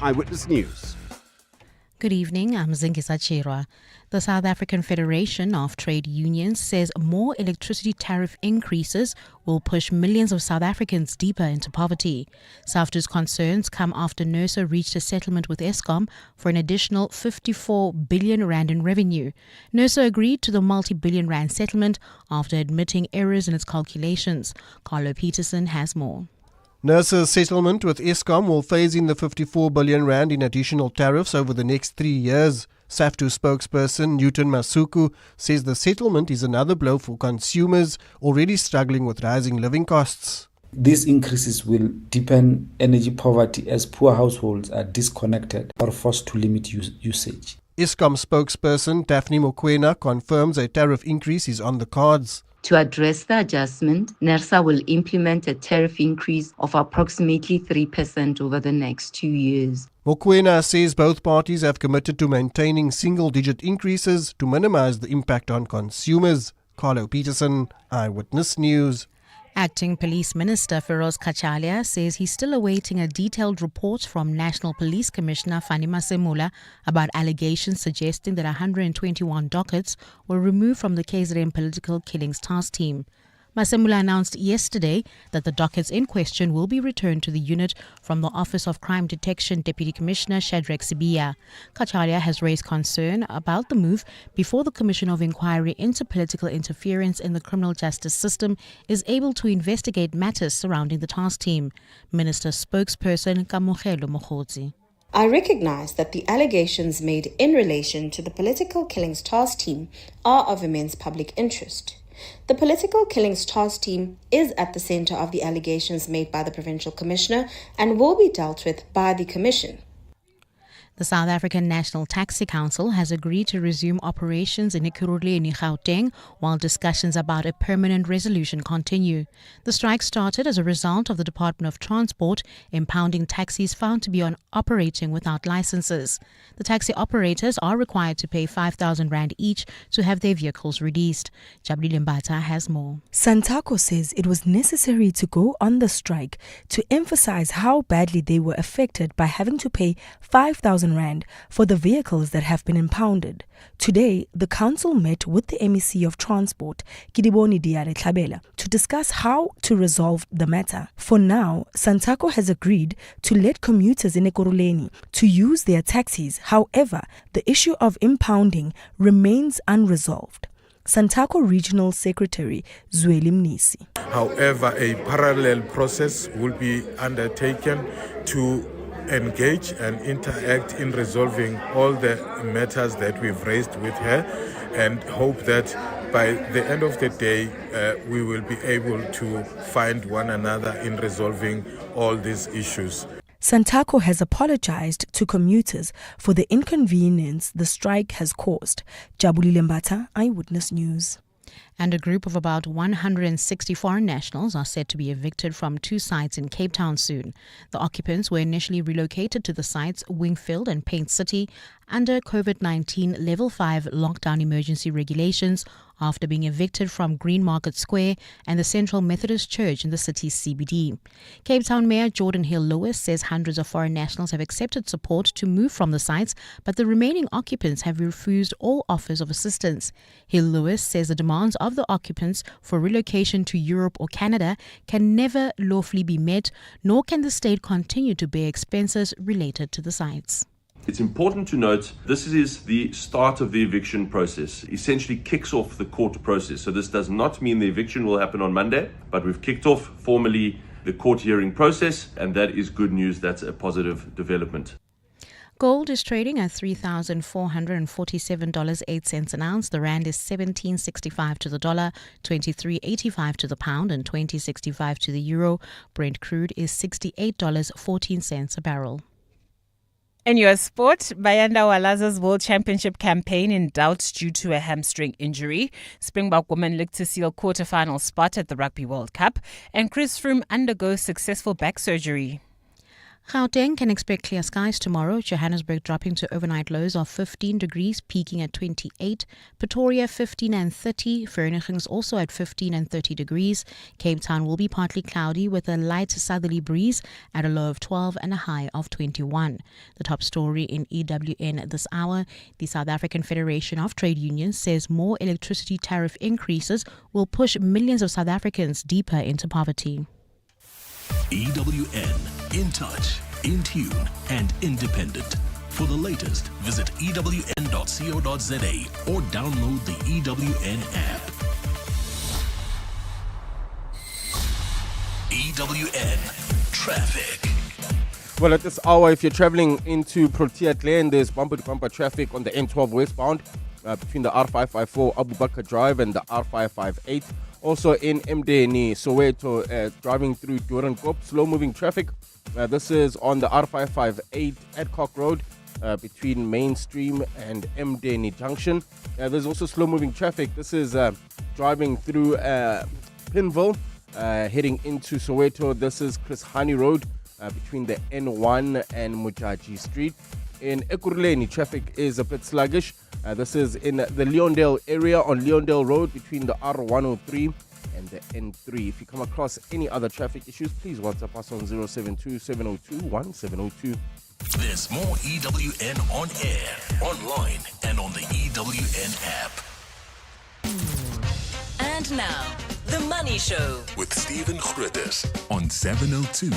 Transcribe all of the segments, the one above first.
Eyewitness News. Good evening, I'm Zingisa Chirwa. The South African Federation of Trade Unions says more electricity tariff increases will push millions of South Africans deeper into poverty. SAFTU's concerns come after NERSA reached a settlement with Eskom for an additional 54 billion rand in revenue. NERSA agreed to the multi-billion rand settlement after admitting errors in its calculations. Carlo Peterson has more. NERSA's settlement with Eskom will phase in the 54 billion rand in additional tariffs over the next 3 years. SAFTU spokesperson Newton Masuku says the settlement is another blow for consumers already struggling with rising living costs. These increases will deepen energy poverty as poor households are disconnected or forced to limit usage. Eskom spokesperson Daphne Mokoena confirms a tariff increase is on the cards. To address the adjustment, NERSA will implement a tariff increase of approximately 3% over the next 2 years. Mokoena says both parties have committed to maintaining single-digit increases to minimize the impact on consumers. Carlo Peterson, Eyewitness News. Acting Police Minister Feroz Kachalia says he's still awaiting a detailed report from National Police Commissioner Fani Masemula about allegations suggesting that 121 dockets were removed from the KZN Political Killings Task Team. Masemula announced yesterday that the dockets in question will be returned to the unit from the Office of Crime Detection Deputy Commissioner Shadrack Sibiya. Kachalia has raised concern about the move before the Commission of Inquiry into Political Interference in the Criminal Justice System is able to investigate matters surrounding the task team. Minister spokesperson Kamogelo Mokhodzi. I recognize that the allegations made in relation to the Political Killings Task Team are of immense public interest. The Political Killings Task Team is at the center of the allegations made by the Provincial Commissioner and will be dealt with by the Commission. The South African National Taxi Council has agreed to resume operations in Ekurhuleni, Gauteng, while discussions about a permanent resolution continue. The strike started as a result of the Department of Transport impounding taxis found to be operating without licenses. The taxi operators are required to pay 5,000 rand each to have their vehicles released. Jabulile Mbata has more. Santaco says it was necessary to go on the strike to emphasize how badly they were affected by having to pay 5,000 rand for the vehicles that have been impounded. Today, the council met with the MEC of Transport, Kidiboni Diare Tlhabela, to discuss how to resolve the matter. For now, Santaco has agreed to let commuters in Ekurhuleni to use their taxis. However, the issue of impounding remains unresolved. Santaco Regional Secretary Zweli Mnisi. However, a parallel process will be undertaken to engage and interact in resolving all the matters that we've raised with her, and hope that by the end of the day we will be able to find one another in resolving all these issues. Santaco has apologized to commuters for the inconvenience the strike has caused. Jabulile Mbata, Eyewitness News. And a group of about 160 foreign nationals are said to be evicted from 2 sites in Cape Town soon. The occupants were initially relocated to the sites Wingfield and Paint City under COVID-19 Level 5 lockdown emergency regulations after being evicted from Green Market Square and the Central Methodist Church in the city's CBD. Cape Town Mayor Jordan Hill-Lewis says hundreds of foreign nationals have accepted support to move from the sites, but the remaining occupants have refused all offers of assistance. Hill-Lewis says the demands of the occupants for relocation to Europe or Canada can never lawfully be met, nor can the state continue to bear expenses related to the sites. It's important to note this is the start of the eviction process. Essentially kicks off the court process. So this does not mean the eviction will happen on Monday, but we've kicked off formally the court hearing process, and that is good news. That's a positive development. Gold is trading at $3,447.08 an ounce. The rand is 17.65 to the dollar, 23.85 to the pound, and 20.65 to the euro. Brent crude is $68.14 a barrel. In US sport, Bayanda Walaza's World Championship campaign in doubt due to a hamstring injury. Springbok women look to seal quarter-final spot at the Rugby World Cup. And Chris Froome undergoes successful back surgery. Gauteng can expect clear skies tomorrow. Johannesburg dropping to overnight lows of 15 degrees, peaking at 28. Pretoria 15 and 30. Vereeniging's also at 15 and 30 degrees. Cape Town will be partly cloudy with a light southerly breeze at a low of 12 and a high of 21. The top story in EWN this hour, the South African Federation of Trade Unions says more electricity tariff increases will push millions of South Africans deeper into poverty. EWN, in touch, in tune, and independent. For the latest, visit ewn.co.za or download the EWN app. EWN Traffic. Well, at this hour, if you're traveling into Protea Glen, there's bumper-to-bumper traffic on the N12 westbound between the R554 Abu Bakr Drive and the R558. Also in Mdeni, Soweto, driving through Doornkop, slow-moving traffic. This is on the R558 Adcock Road between Mainstream and Mdeni Junction. There's also slow-moving traffic. This is driving through Pinville, heading into Soweto. This is Chris Hani Road between the N1 and Mujaji Street. In Ekurhuleni, traffic is a bit sluggish. This is in the Leondale area on Leondale Road between the R103 and the N3. If you come across any other traffic issues, please WhatsApp us on 072 702 1702. There's more EWN on air, online, and on the EWN app. And now, The Money Show with Stephen Grootes on 702.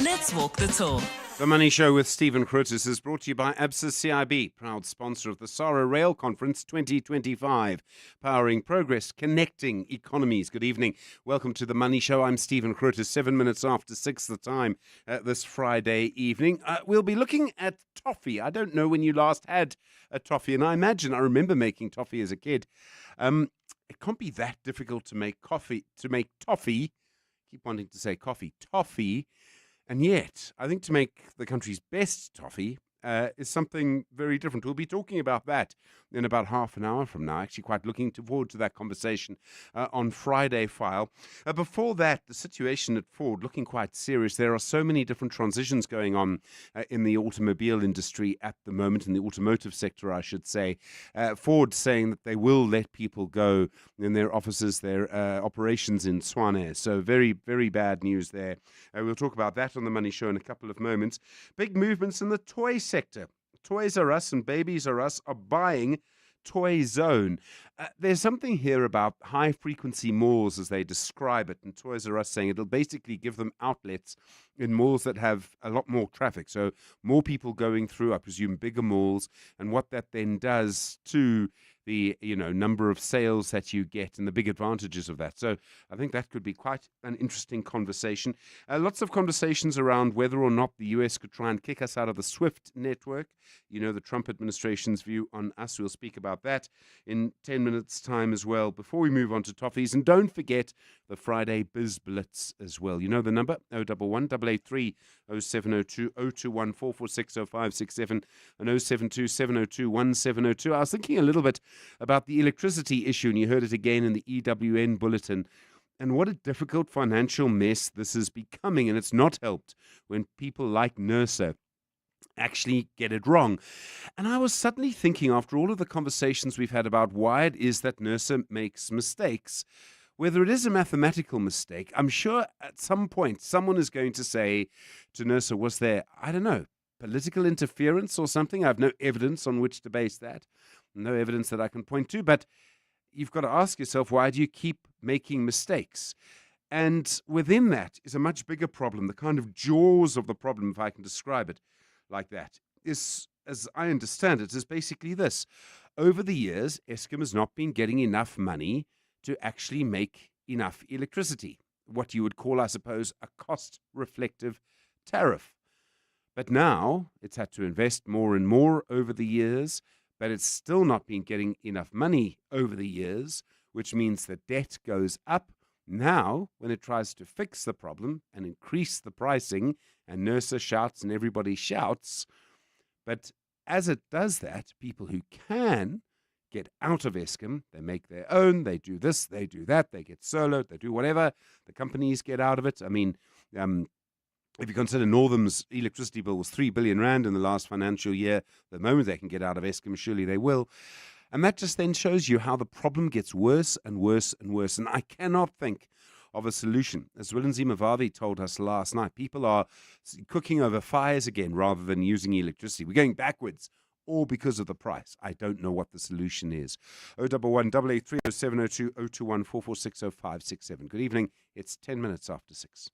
Let's walk the talk. The Money Show with Stephen Grootes is brought to you by ABSA CIB, proud sponsor of the SARA Rail Conference 2025, powering progress, connecting economies. Good evening. Welcome to The Money Show. I'm Stephen Grootes, 7 minutes after 6 the time this Friday evening. We'll be looking at toffee. I don't know when you last had a toffee, and I remember making toffee as a kid. It can't be that difficult to make toffee. Keep wanting to say toffee. And yet, I think to make the country's best toffee is something very different. We'll be talking about that in about half an hour from now. Actually, quite looking forward to that conversation on Friday File. Before that, the situation at Ford looking quite serious. There are so many different transitions going on in the automobile industry at the moment, in the automotive sector, I should say. Ford saying that they will let people go in their offices, their operations in Swane. So very, very bad news there. We'll talk about that on The Money Show in a couple of moments. Big movements in the toy sector. Toys R Us and Babies R Us are buying Toy Zone. There's something here about high-frequency malls, as they describe it, and Toys R Us saying it'll basically give them outlets in malls that have a lot more traffic. So more people going through, I presume, bigger malls, and what that then does to the number of sales that you get and the big advantages of that. So I think that could be quite an interesting conversation. Lots of conversations around whether or not the US could try and kick us out of the SWIFT network. The Trump administration's view on us. We'll speak about that in 10 minutes' time as well before we move on to toffees. And don't forget the Friday Biz Blitz as well. You know the number, 011 883 0702 021 446 0567 and 072 702 1702. I was thinking a little bit about the electricity issue, and you heard it again in the EWN bulletin. And what a difficult financial mess this is becoming, and it's not helped when people like NERSA actually get it wrong. And I was suddenly thinking, after all of the conversations we've had about why it is that NERSA makes mistakes, whether it is a mathematical mistake, I'm sure at some point someone is going to say to NERSA, was there, I don't know, political interference or something? I have no evidence on which to base that. No evidence that I can point to, but you've got to ask yourself, why do you keep making mistakes? And within that is a much bigger problem. The kind of jaws of the problem, if I can describe it like that, is, as I understand it, is basically this. Over the years, Eskom has not been getting enough money to actually make enough electricity. What you would call, I suppose, a cost-reflective tariff. But now it's had to invest more and more over the years, but it's still not been getting enough money over the years, which means the debt goes up. Now, when it tries to fix the problem and increase the pricing, and NERSA shouts and everybody shouts, but as it does that, people who can get out of Eskom, they make their own, they do this, they do that, they get soloed, they do whatever, the companies get out of it. I mean, If you consider Northam's electricity bill was 3 billion rand in the last financial year, the moment they can get out of Eskom, surely they will. And that just then shows you how the problem gets worse and worse and worse. And I cannot think of a solution. As William Mavavi told us last night, people are cooking over fires again rather than using electricity. We're going backwards, all because of the price. I don't know what the solution is. 011 883 0702 021 446 0567. Good evening. It's 10 minutes after 6.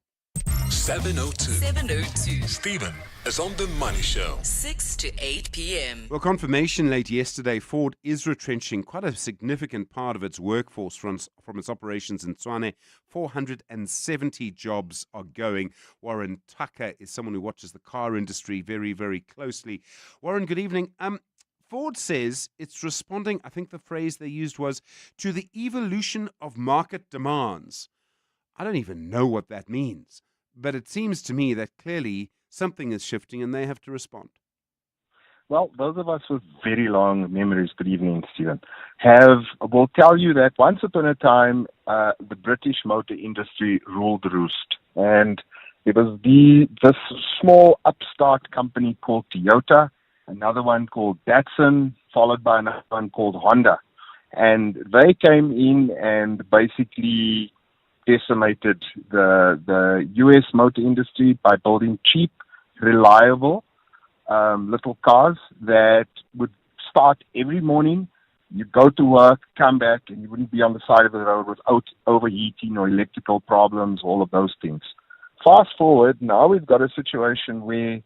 702. 702. Stephen is on the Money Show. 6 to 8 p.m. Well, confirmation late yesterday, Ford is retrenching quite a significant part of its workforce from its operations in Tshwane. 470 jobs are going. Warren Tucker is someone who watches the car industry very, very closely. Warren, good evening. Ford says it's responding, I think the phrase they used was, to the evolution of market demands. I don't even know what that means. But it seems to me that clearly something is shifting and they have to respond. Well, those of us with very long memories, good evening, Stephen, will tell you that once upon a time, the British motor industry ruled the roost. And it was this small upstart company called Toyota, another one called Datsun, followed by another one called Honda. And they came in and basically decimated the U.S. motor industry by building cheap, reliable little cars that would start every morning. You go to work, come back, and you wouldn't be on the side of the road without overheating or electrical problems, all of those things. Fast forward, now we've got a situation where,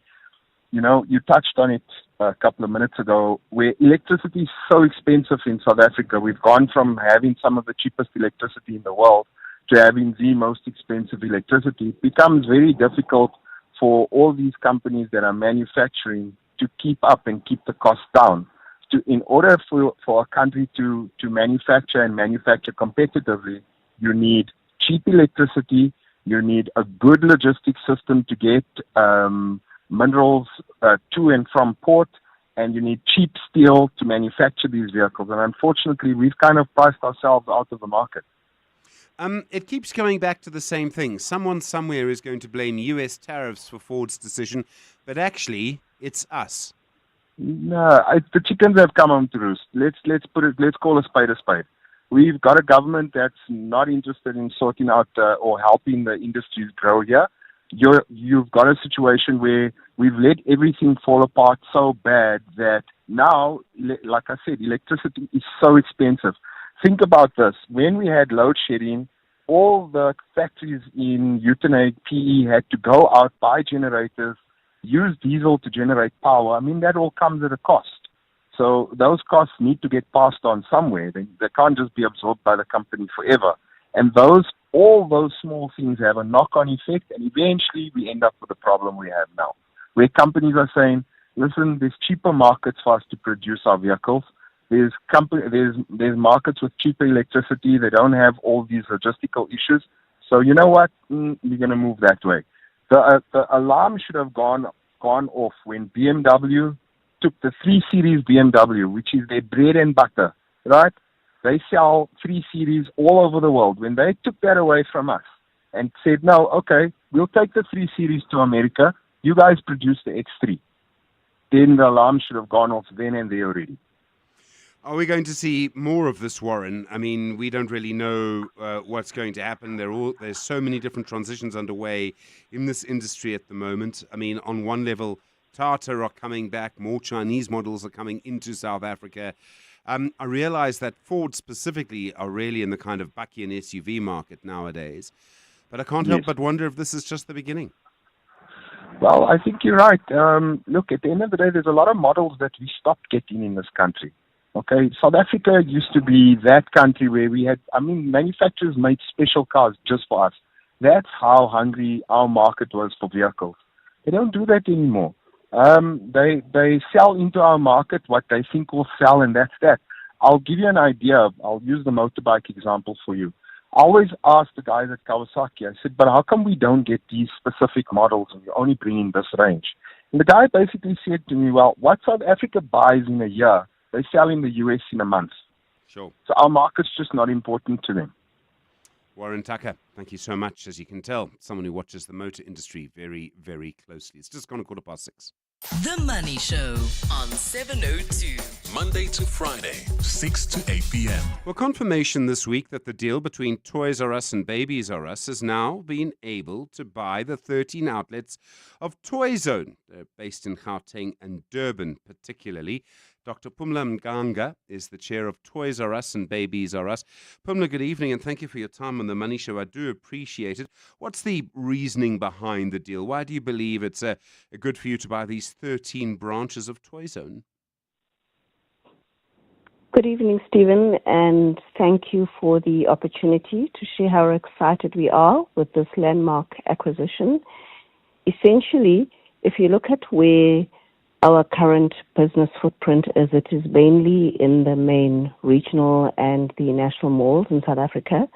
you touched on it a couple of minutes ago, where electricity is so expensive in South Africa. We've gone from having some of the cheapest electricity in the world to having the most expensive electricity. It becomes very difficult for all these companies that are manufacturing to keep up and keep the costs down. In order for a country to manufacture and manufacture competitively, you need cheap electricity, you need a good logistics system to get minerals to and from port, and you need cheap steel to manufacture these vehicles. And unfortunately, we've kind of priced ourselves out of the market. It keeps coming back to the same thing. Someone somewhere is going to blame U.S. tariffs for Ford's decision, but actually, it's us. No, the chickens have come home to roost. Let's call a spade a spade. We've got a government that's not interested in sorting out or helping the industries grow here. You've got a situation where we've let everything fall apart so bad that now, like I said, electricity is so expensive. Think about this. When we had load shedding, all the factories in Uitenhage, PE had to go out, buy generators, use diesel to generate power. I mean, that all comes at a cost. So those costs need to get passed on somewhere. They can't just be absorbed by the company forever. And all those small things have a knock-on effect, and eventually we end up with the problem we have now, where companies are saying, listen, there's cheaper markets for us to produce our vehicles. There's markets with cheaper electricity. They don't have all these logistical issues. So you know what? We're going to move that way. The alarm should have gone off when BMW took the 3 Series BMW, which is their bread and butter, right? They sell 3 Series all over the world. When they took that away from us and said, no, okay, we'll take the 3 Series to America. You guys produce the X3. Then the alarm should have gone off then and there already. Are we going to see more of this, Warren? I mean, we don't really know what's going to happen. There's so many different transitions underway in this industry at the moment. I mean, on one level, Tata are coming back. More Chinese models are coming into South Africa. I realize that Ford specifically are really in the kind of bakkie and SUV market nowadays. But I can't help but wonder if this is just the beginning. Well, I think you're right. Look, at the end of the day, there's a lot of models that we stopped getting in this country. Okay, South Africa used to be that country where manufacturers made special cars just for us. That's how hungry our market was for vehicles. They don't do that anymore. They sell into our market what they think will sell, and that's that. I'll give you an idea. I'll use the motorbike example for you. I always ask the guys at Kawasaki, I said, but how come we don't get these specific models and we're only bringing this range? And the guy basically said to me, well, what South Africa buys in a year, they sell in the US in a month. Sure. So our market's just not important to them. Warren Tucker, thank you so much. As you can tell, someone who watches the motor industry very, very closely. It's just gone 6:15. The Money Show on 702. Monday to Friday, 6 to 8 p.m. Well, confirmation this week that the deal between Toys R Us and Babies R Us has now been able to buy the 13 outlets of Toy Zone. They're based in Gauteng and Durban particularly. Dr. Pumla Mganga is the chair of Toys R Us and Babies R Us. Pumla, good evening and thank you for your time on The Money Show. I do appreciate it. What's the reasoning behind the deal? Why do you believe it's good for you to buy these 13 branches of Toy Zone? Good evening, Stephen, and thank you for the opportunity to share how excited we are with this landmark acquisition. Essentially, if you look at where our current business footprint is, it is mainly in the main regional and the national malls in South Africa.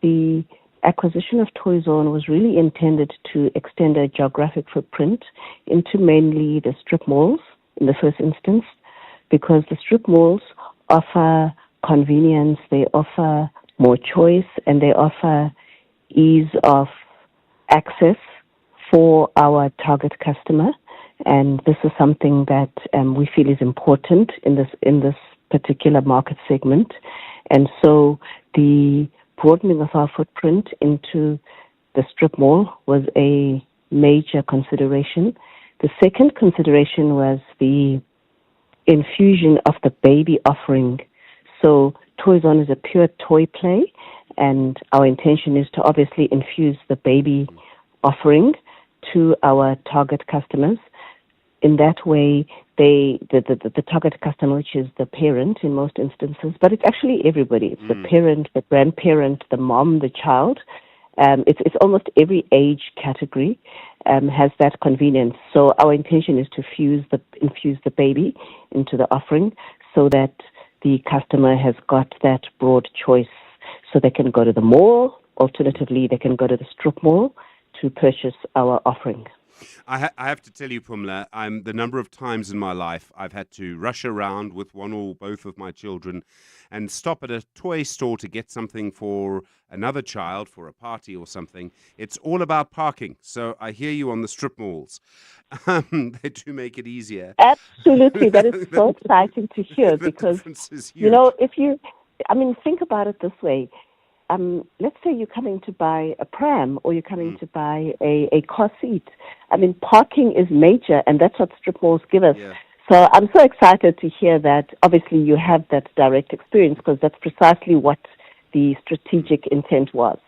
The acquisition of Toy Zone was really intended to extend a geographic footprint into mainly the strip malls in the first instance, because the strip malls offer convenience, they offer more choice, and they offer ease of access for our target customer. And this is something that we feel is important in this particular market segment. And so the broadening of our footprint into the strip mall was a major consideration. The second consideration was the infusion of the baby offering. So Toy Zone is a pure toy play, and our intention is to obviously infuse the baby offering to our target customers. In that way, the target customer, which is the parent in most instances, but it's actually everybody. It's the parent, the grandparent, the mom, the child. It's almost every age category has that convenience. So our intention is to infuse the baby into the offering so that the customer has got that broad choice. So they can go to the mall, alternatively they can go to the strip mall to purchase our offering. I have to tell you, Pumla, the number of times in my life I've had to rush around with one or both of my children and stop at a toy store to get something for another child, for a party or something. It's all about parking. So I hear you on the strip malls. They do make it easier. Absolutely. That is so exciting to hear because, you know, think about it this way. Let's say you're coming to buy a pram or you're coming to buy a car seat. Parking is major, and that's what strip malls give us. Yeah. So I'm so excited to hear that obviously you have that direct experience, because that's precisely what the strategic intent was.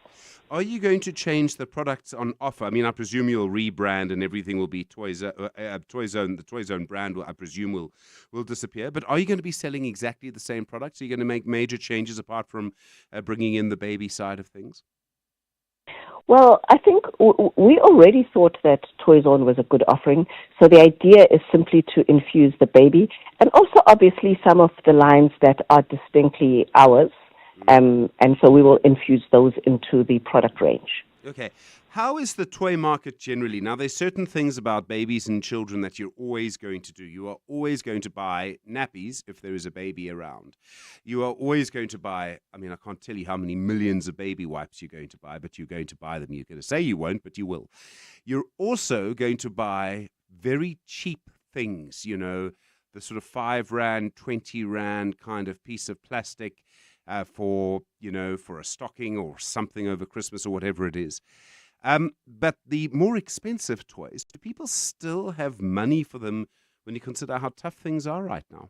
Are you going to change the products on offer? I presume you'll rebrand and everything will be Toy Zone. The Toy Zone brand, I presume, will disappear. But are you going to be selling exactly the same products? Are you going to make major changes apart from bringing in the baby side of things? Well, I think we already thought that Toy Zone was a good offering. So the idea is simply to infuse the baby, and also obviously some of the lines that are distinctly ours. And so we will infuse those into the product range. Okay. How is the toy market generally? Now, there's certain things about babies and children that you're always going to do. You are always going to buy nappies if there is a baby around. You are always going to buy, I can't tell you how many millions of baby wipes you're going to buy, but you're going to buy them. You're going to say you won't, but you will. You're also going to buy very cheap things, the sort of 5 Rand, 20 Rand kind of piece of plastic for a stocking or something over Christmas or whatever it is. But the more expensive toys, do people still have money for them when you consider how tough things are right now?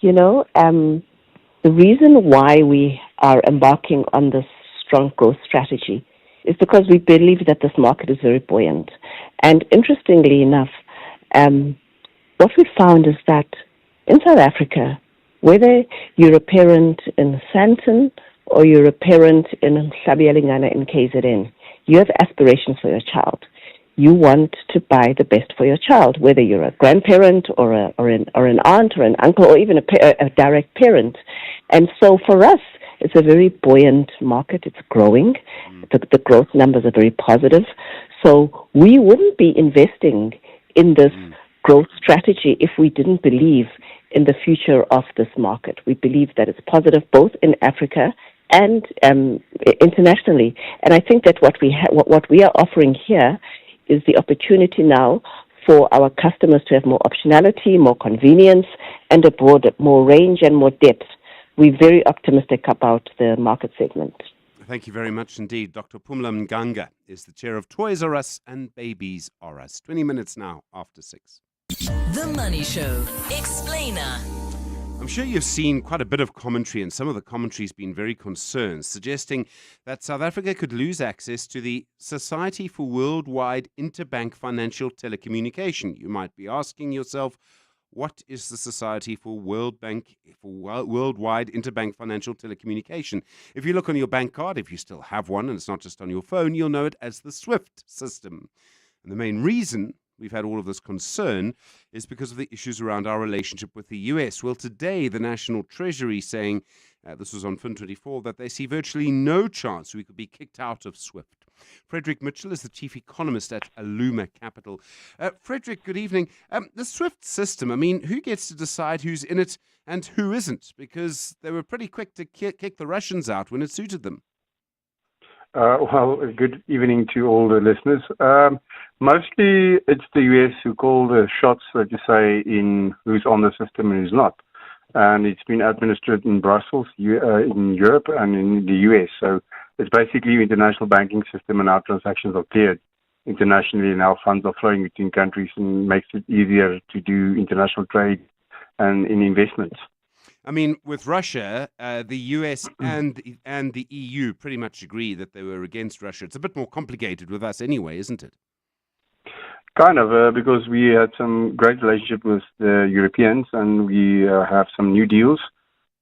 The reason why we are embarking on this strong growth strategy is because we believe that this market is very buoyant. And interestingly enough, what we found is that in South Africa, whether you're a parent in Sandton or you're a parent in Hlabialingana in KZN, you have aspirations for your child. You want to buy the best for your child, whether you're a grandparent or an aunt or an uncle or even a direct parent. And so for us, it's a very buoyant market. It's growing. The growth numbers are very positive. So we wouldn't be investing in this growth strategy if we didn't believe in the future of this market. We believe that it's positive both in Africa and internationally. And I think that what we are offering here is the opportunity now for our customers to have more optionality, more convenience, and a broader, more range and more depth. We're very optimistic about the market segment. Thank you very much indeed. Dr. Pumla Mganga is the chair of Toys R Us and Babies R Us. 20 minutes now after 6. The Money Show Explainer. I'm sure you've seen quite a bit of commentary, and some of the commentary's been very concerned, suggesting that South Africa could lose access to the Society for Worldwide Interbank Financial Telecommunication. You might be asking yourself, what is the Society for Worldwide Interbank Financial Telecommunication? If you look on your bank card, if you still have one, and it's not just on your phone, you'll know it as the SWIFT system. And the main reason we've had all of this concern is because of the issues around our relationship with the US. Well, today, the National Treasury saying, this was on Fin24, that they see virtually no chance we could be kicked out of SWIFT. Frederick Mitchell is the chief economist at Aluma Capital. Frederick, good evening. The SWIFT system, I mean, who gets to decide who's in it and who isn't? Because they were pretty quick to kick the Russians out when it suited them. Well, good evening to all the listeners. Mostly it's the US who call the shots, so to say, in who's on the system and who's not. And it's been administered in Brussels, in Europe, and in the US. So it's basically international banking system, and our transactions are cleared internationally, and our funds are flowing between countries, and makes it easier to do international trade and in investments. I mean, with Russia, the US and the EU pretty much agree that they were against Russia. It's a bit more complicated with us anyway, isn't it? Kind of, because we had some great relationship with the Europeans, and we have some new deals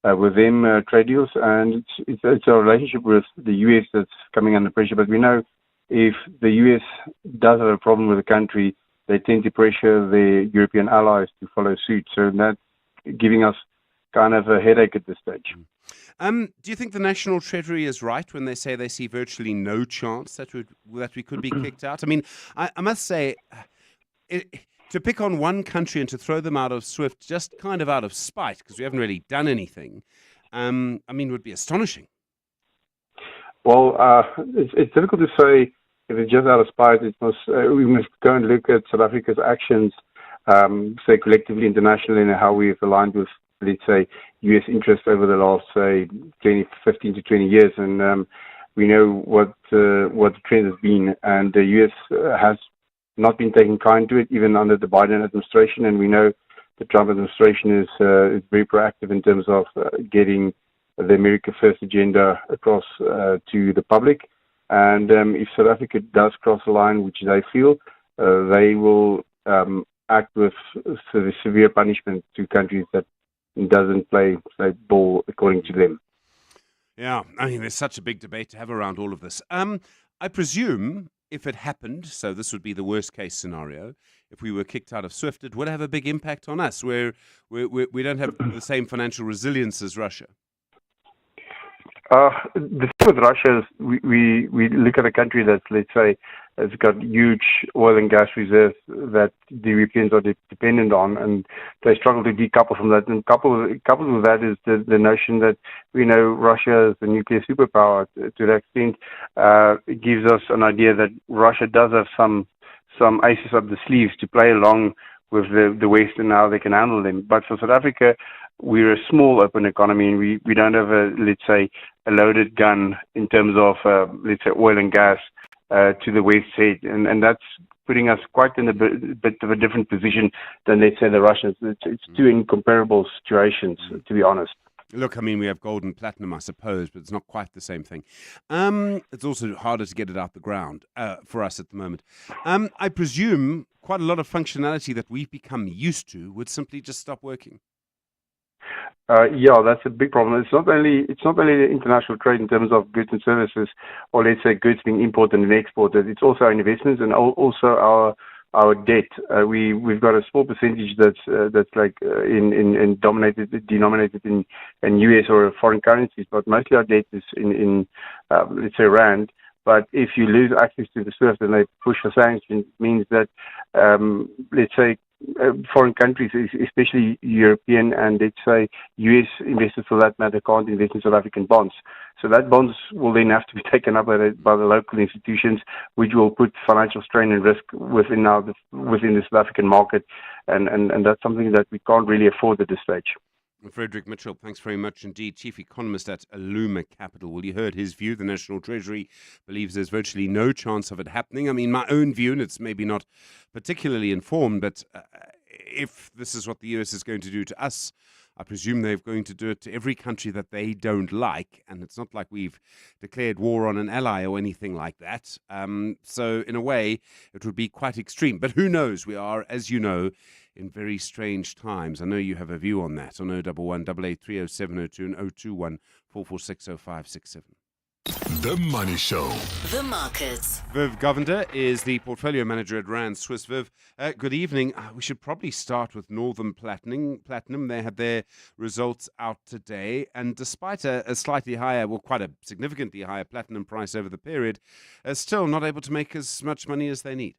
with them, trade deals, and it's a relationship with the US that's coming under pressure. But we know if the US does have a problem with a country, they tend to pressure the European allies to follow suit. So that's giving us kind of a headache at this stage. Do you think the National Treasury is right when they say they see virtually no chance that we could be kicked out? I mean, I must say, to pick on one country and to throw them out of SWIFT just kind of out of spite, because we haven't really done anything, I mean, would be astonishing. Well, it's difficult to say if it's just out of spite. We must go and look at South Africa's actions, say collectively, internationally, and how we've aligned with, let's say, U.S. interests over the last, say, 15 to 20 years. And we know what the trend has been. And the U.S. has not been taking kind to it, even under the Biden administration. And we know the Trump administration is very proactive in terms of getting the America First agenda across to the public. And if South Africa does cross the line, which they feel, they will act with severe punishment to countries that doesn't play ball according to them. Yeah, I mean, there's such a big debate to have around all of this. I presume if it happened, so this would be the worst case scenario, if we were kicked out of SWIFT, it would have a big impact on us, where we don't have the same financial resilience as Russia. The thing with Russia is we look at a country that, let's say, has got huge oil and gas reserves that the Europeans are dependent on, and they struggle to decouple from that. And coupled with that is the notion that we know Russia is a nuclear superpower. To that extent, it gives us an idea that Russia does have some aces up the sleeves to play along with the West and how they can handle them. But for South Africa, we're a small open economy, and we don't have let's say, a loaded gun in terms of, let's say, oil and gas to the West's head. And that's putting us quite in a bit of a different position than, let's say, the Russians. It's two incomparable situations, to be honest. Look, I mean, we have gold and platinum, I suppose, but it's not quite the same thing. It's also harder to get it out the ground for us at the moment. I presume quite a lot of functionality that we've become used to would simply just stop working. Yeah, that's a big problem. It's not only international trade in terms of goods and services, or let's say goods being imported and exported. It's also our investments and also our debt. We've got a small percentage that's like denominated in US or foreign currencies, but mostly our debt is in let's say rand. But if you lose access to the SWIFT and they push for sanctions, it means that, let's say, foreign countries, especially European and let's say US investors for that matter, can't invest in South African bonds. So that bonds will then have to be taken up by the local institutions, which will put financial strain and risk within the South African market, and that's something that we can't really afford at this stage. Frederick Mitchell, thanks very much indeed. Chief Economist at Aluma Capital. Well, you heard his view. The National Treasury believes there's virtually no chance of it happening. I mean, my own view, and it's maybe not particularly informed, but if this is what the US is going to do to us, I presume they're going to do it to every country that they don't like. And it's not like we've declared war on an ally or anything like that. So in a way, it would be quite extreme. But who knows? We are, as you know, in very strange times. I know you have a view on that on 011 883 0702 and 021 446 0567. The Money Show. The markets. Viv Govender is the portfolio manager at Rand Swiss. Viv, good evening. We should probably start with Northern Platinum. They had their results out today, and despite a slightly higher, well, quite a significantly higher platinum price over the period, still not able to make as much money as they need.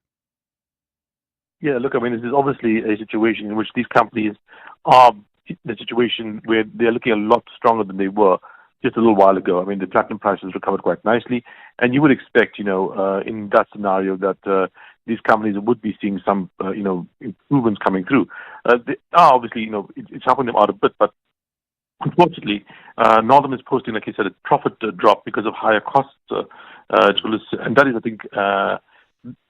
Yeah, look, I mean, this is obviously a situation in which these companies are in a situation where they're looking a lot stronger than they were just a little while ago. I mean, the platinum prices recovered quite nicely, and you would expect, in that scenario that these companies would be seeing some, improvements coming through. They are obviously, it's helping them out a bit, but unfortunately, Northern is posting, like you said, a profit drop because of higher costs, and that is, I think,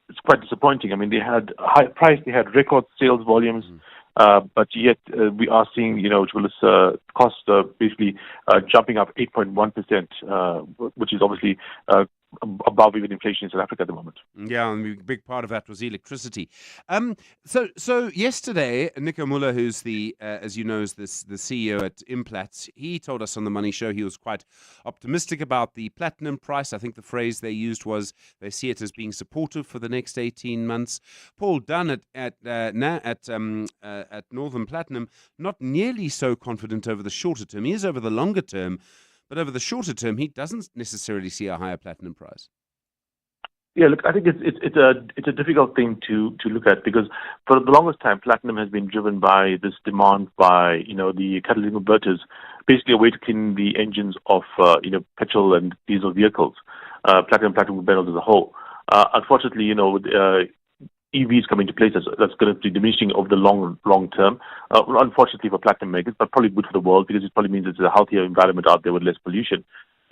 it's quite disappointing. I mean, they had a high price, they had record sales volumes, but yet we are seeing, costs basically jumping up 8.1%, which is obviously above even inflation in South Africa at the moment. Yeah, and a big part of that was electricity. So yesterday, Nico Muller, who's the, as you know, is the CEO at Implats, he told us on the Money Show he was quite optimistic about the platinum price. I think the phrase they used was they see it as being supportive for the next 18 months. Paul Dunn at Northern Platinum, not nearly so confident over the shorter term. He is over the longer term. But over the shorter term, he doesn't necessarily see a higher platinum price. Yeah, look, I think it's a difficult thing to look at because for the longest time, platinum has been driven by this demand by the catalytic converters, basically a way to clean the engines of petrol and diesel vehicles, platinum metals as a whole. Unfortunately, with EVs coming into place, that's going to be diminishing over the long term. Unfortunately for platinum makers, but probably good for the world because it probably means it's a healthier environment out there with less pollution.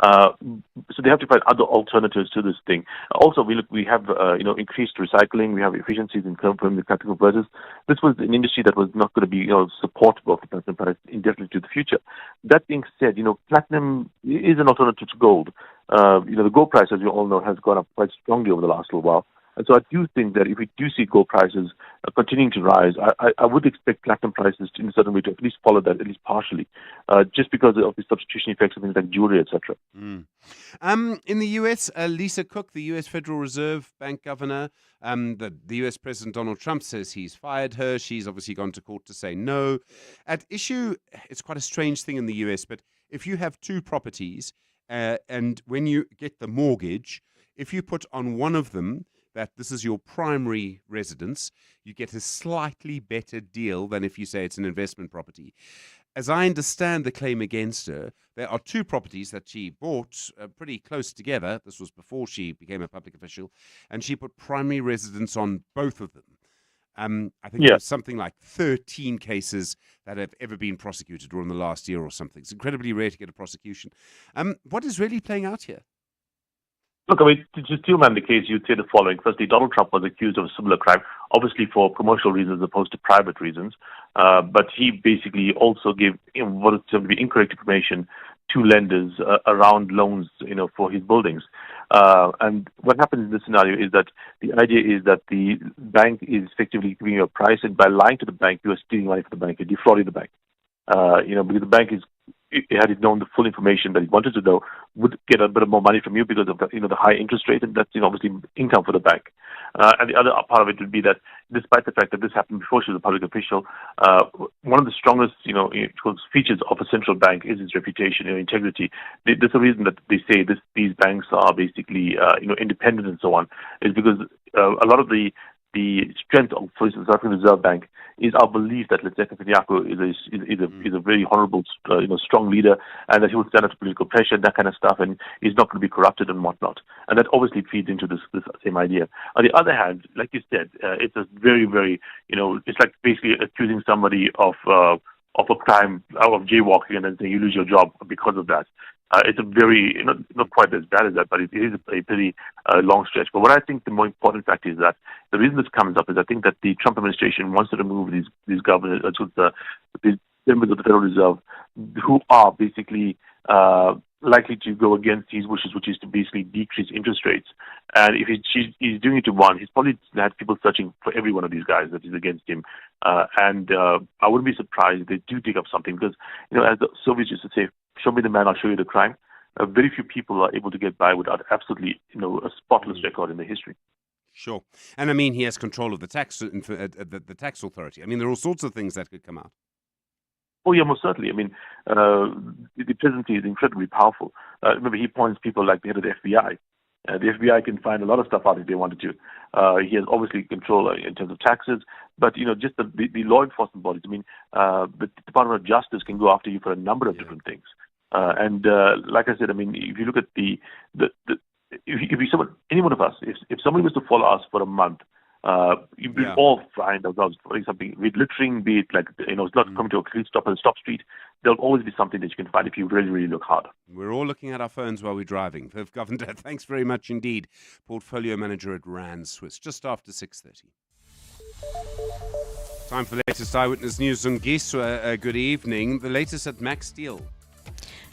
So they have to find other alternatives to this thing. Also, we have increased recycling. We have efficiencies in terms of the catalytic converters. This was an industry that was not going to be supportive of the platinum price indefinitely to the future. That being said, platinum is an alternative to gold. The gold price, as you all know, has gone up quite strongly over the last little while. And so I do think that if we do see gold prices continuing to rise, I would expect platinum prices to, in a certain way, to at least follow that, at least partially, just because of the substitution effects of things like jewelry, etc. In the U.S., Lisa Cook, the U.S. Federal Reserve Bank governor, the U.S. President Donald Trump says he's fired her. She's obviously gone to court to say no. At issue, it's quite a strange thing in the U.S., but if you have two properties and when you get the mortgage, if you put on one of them that this is your primary residence, you get a slightly better deal than if you say it's an investment property. As I understand the claim against her, there are two properties that she bought pretty close together. This was before she became a public official, and she put primary residence on both of them. I think there's something like 13 cases that have ever been prosecuted or in the last year or something. It's incredibly rare to get a prosecution. What is really playing out here? Look, I mean, to steelman the case, you'd say the following. Firstly, Donald Trump was accused of a similar crime, obviously for commercial reasons as opposed to private reasons. But he basically also gave what is to be incorrect information to lenders around loans, for his buildings. And what happens in this scenario is that the idea is that the bank is effectively giving you a price, and by lying to the bank, you are stealing money from the bank, you're defrauding the bank. Because the bank had it known the full information that it wanted to know, would get a bit more money from you because of the high interest rate, and that's obviously income for the bank. And the other part of it would be that, despite the fact that this happened before she was a public official, one of the strongest features of a central bank is its reputation, integrity. There's a reason that they say these banks are basically independent and so on, is because a lot of the the strength of, for instance, the South African Reserve Bank is our belief that Letseka Kanyako is a very honorable, strong leader, and that he will stand up to political pressure and that kind of stuff, and he's not going to be corrupted and whatnot. And that obviously feeds into this same idea. On the other hand, like you said, it's a very, very, it's like basically accusing somebody of a crime, of jaywalking, and then saying you lose your job because of that. It's a very, not quite as bad as that, but it is a pretty long stretch. But what I think the more important fact is that the reason this comes up is I think that the Trump administration wants to remove these governors, these members of the Federal Reserve, who are basically likely to go against his wishes, which is to basically decrease interest rates. And if he's doing it to one, he's probably had people searching for every one of these guys that is against him. And I wouldn't be surprised if they do dig up something, because, as the Soviets used to say, show me the man, I'll show you the crime. Very few people are able to get by without absolutely, a spotless record in their history. Sure. And I mean, he has control of the tax authority. I mean, there are all sorts of things that could come out. Oh, yeah, most certainly. I mean, the presidency is incredibly powerful. Remember, he appoints people like the head of the FBI. The FBI can find a lot of stuff out if they wanted to. He has obviously control in terms of taxes, but, just the law enforcement bodies. I mean, the Department of Justice can go after you for a number of different things. And like I said, I mean, if you look at any one of us, if somebody was to follow us for a month, we all find ourselves doing something, be it littering, be it like, it's not coming to a complete stop on a stop street. There'll always be something that you can find if you really, really look hard. We're all looking at our phones while we're driving. Viv Govender, thanks very much indeed. Portfolio Manager at Rand Swiss, just after 6:30. Time for the latest Eyewitness News on Giswa. Good evening. The latest at Max Steel.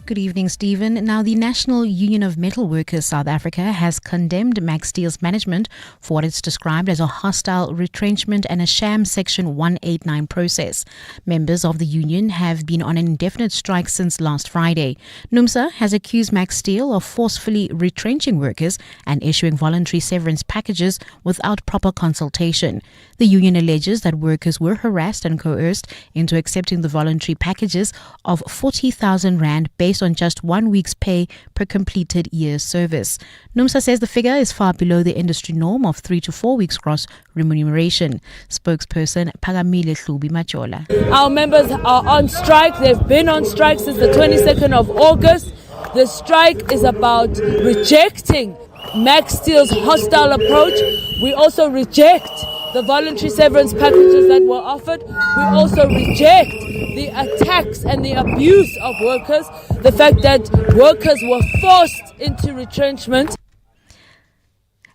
Good evening, Stephen. Now, the National Union of Metal Workers South Africa has condemned Max Steel's management for what it's described as a hostile retrenchment and a sham Section 189 process. Members of the union have been on an indefinite strike since last Friday. NUMSA has accused Max Steel of forcefully retrenching workers and issuing voluntary severance packages without proper consultation. The union alleges that workers were harassed and coerced into accepting the voluntary packages of 40,000 Rand based on just 1 week's pay per completed year's service. NUMSA says the figure is far below the industry norm of 3 to 4 weeks gross remuneration. Spokesperson Pagamile Hlubi Machola. Our members are on strike. They've been on strike since the 22nd of August. The strike is about rejecting Max Steel's hostile approach. We also reject the voluntary severance packages that were offered. We also reject the attacks and the abuse of workers, the fact that workers were forced into retrenchment.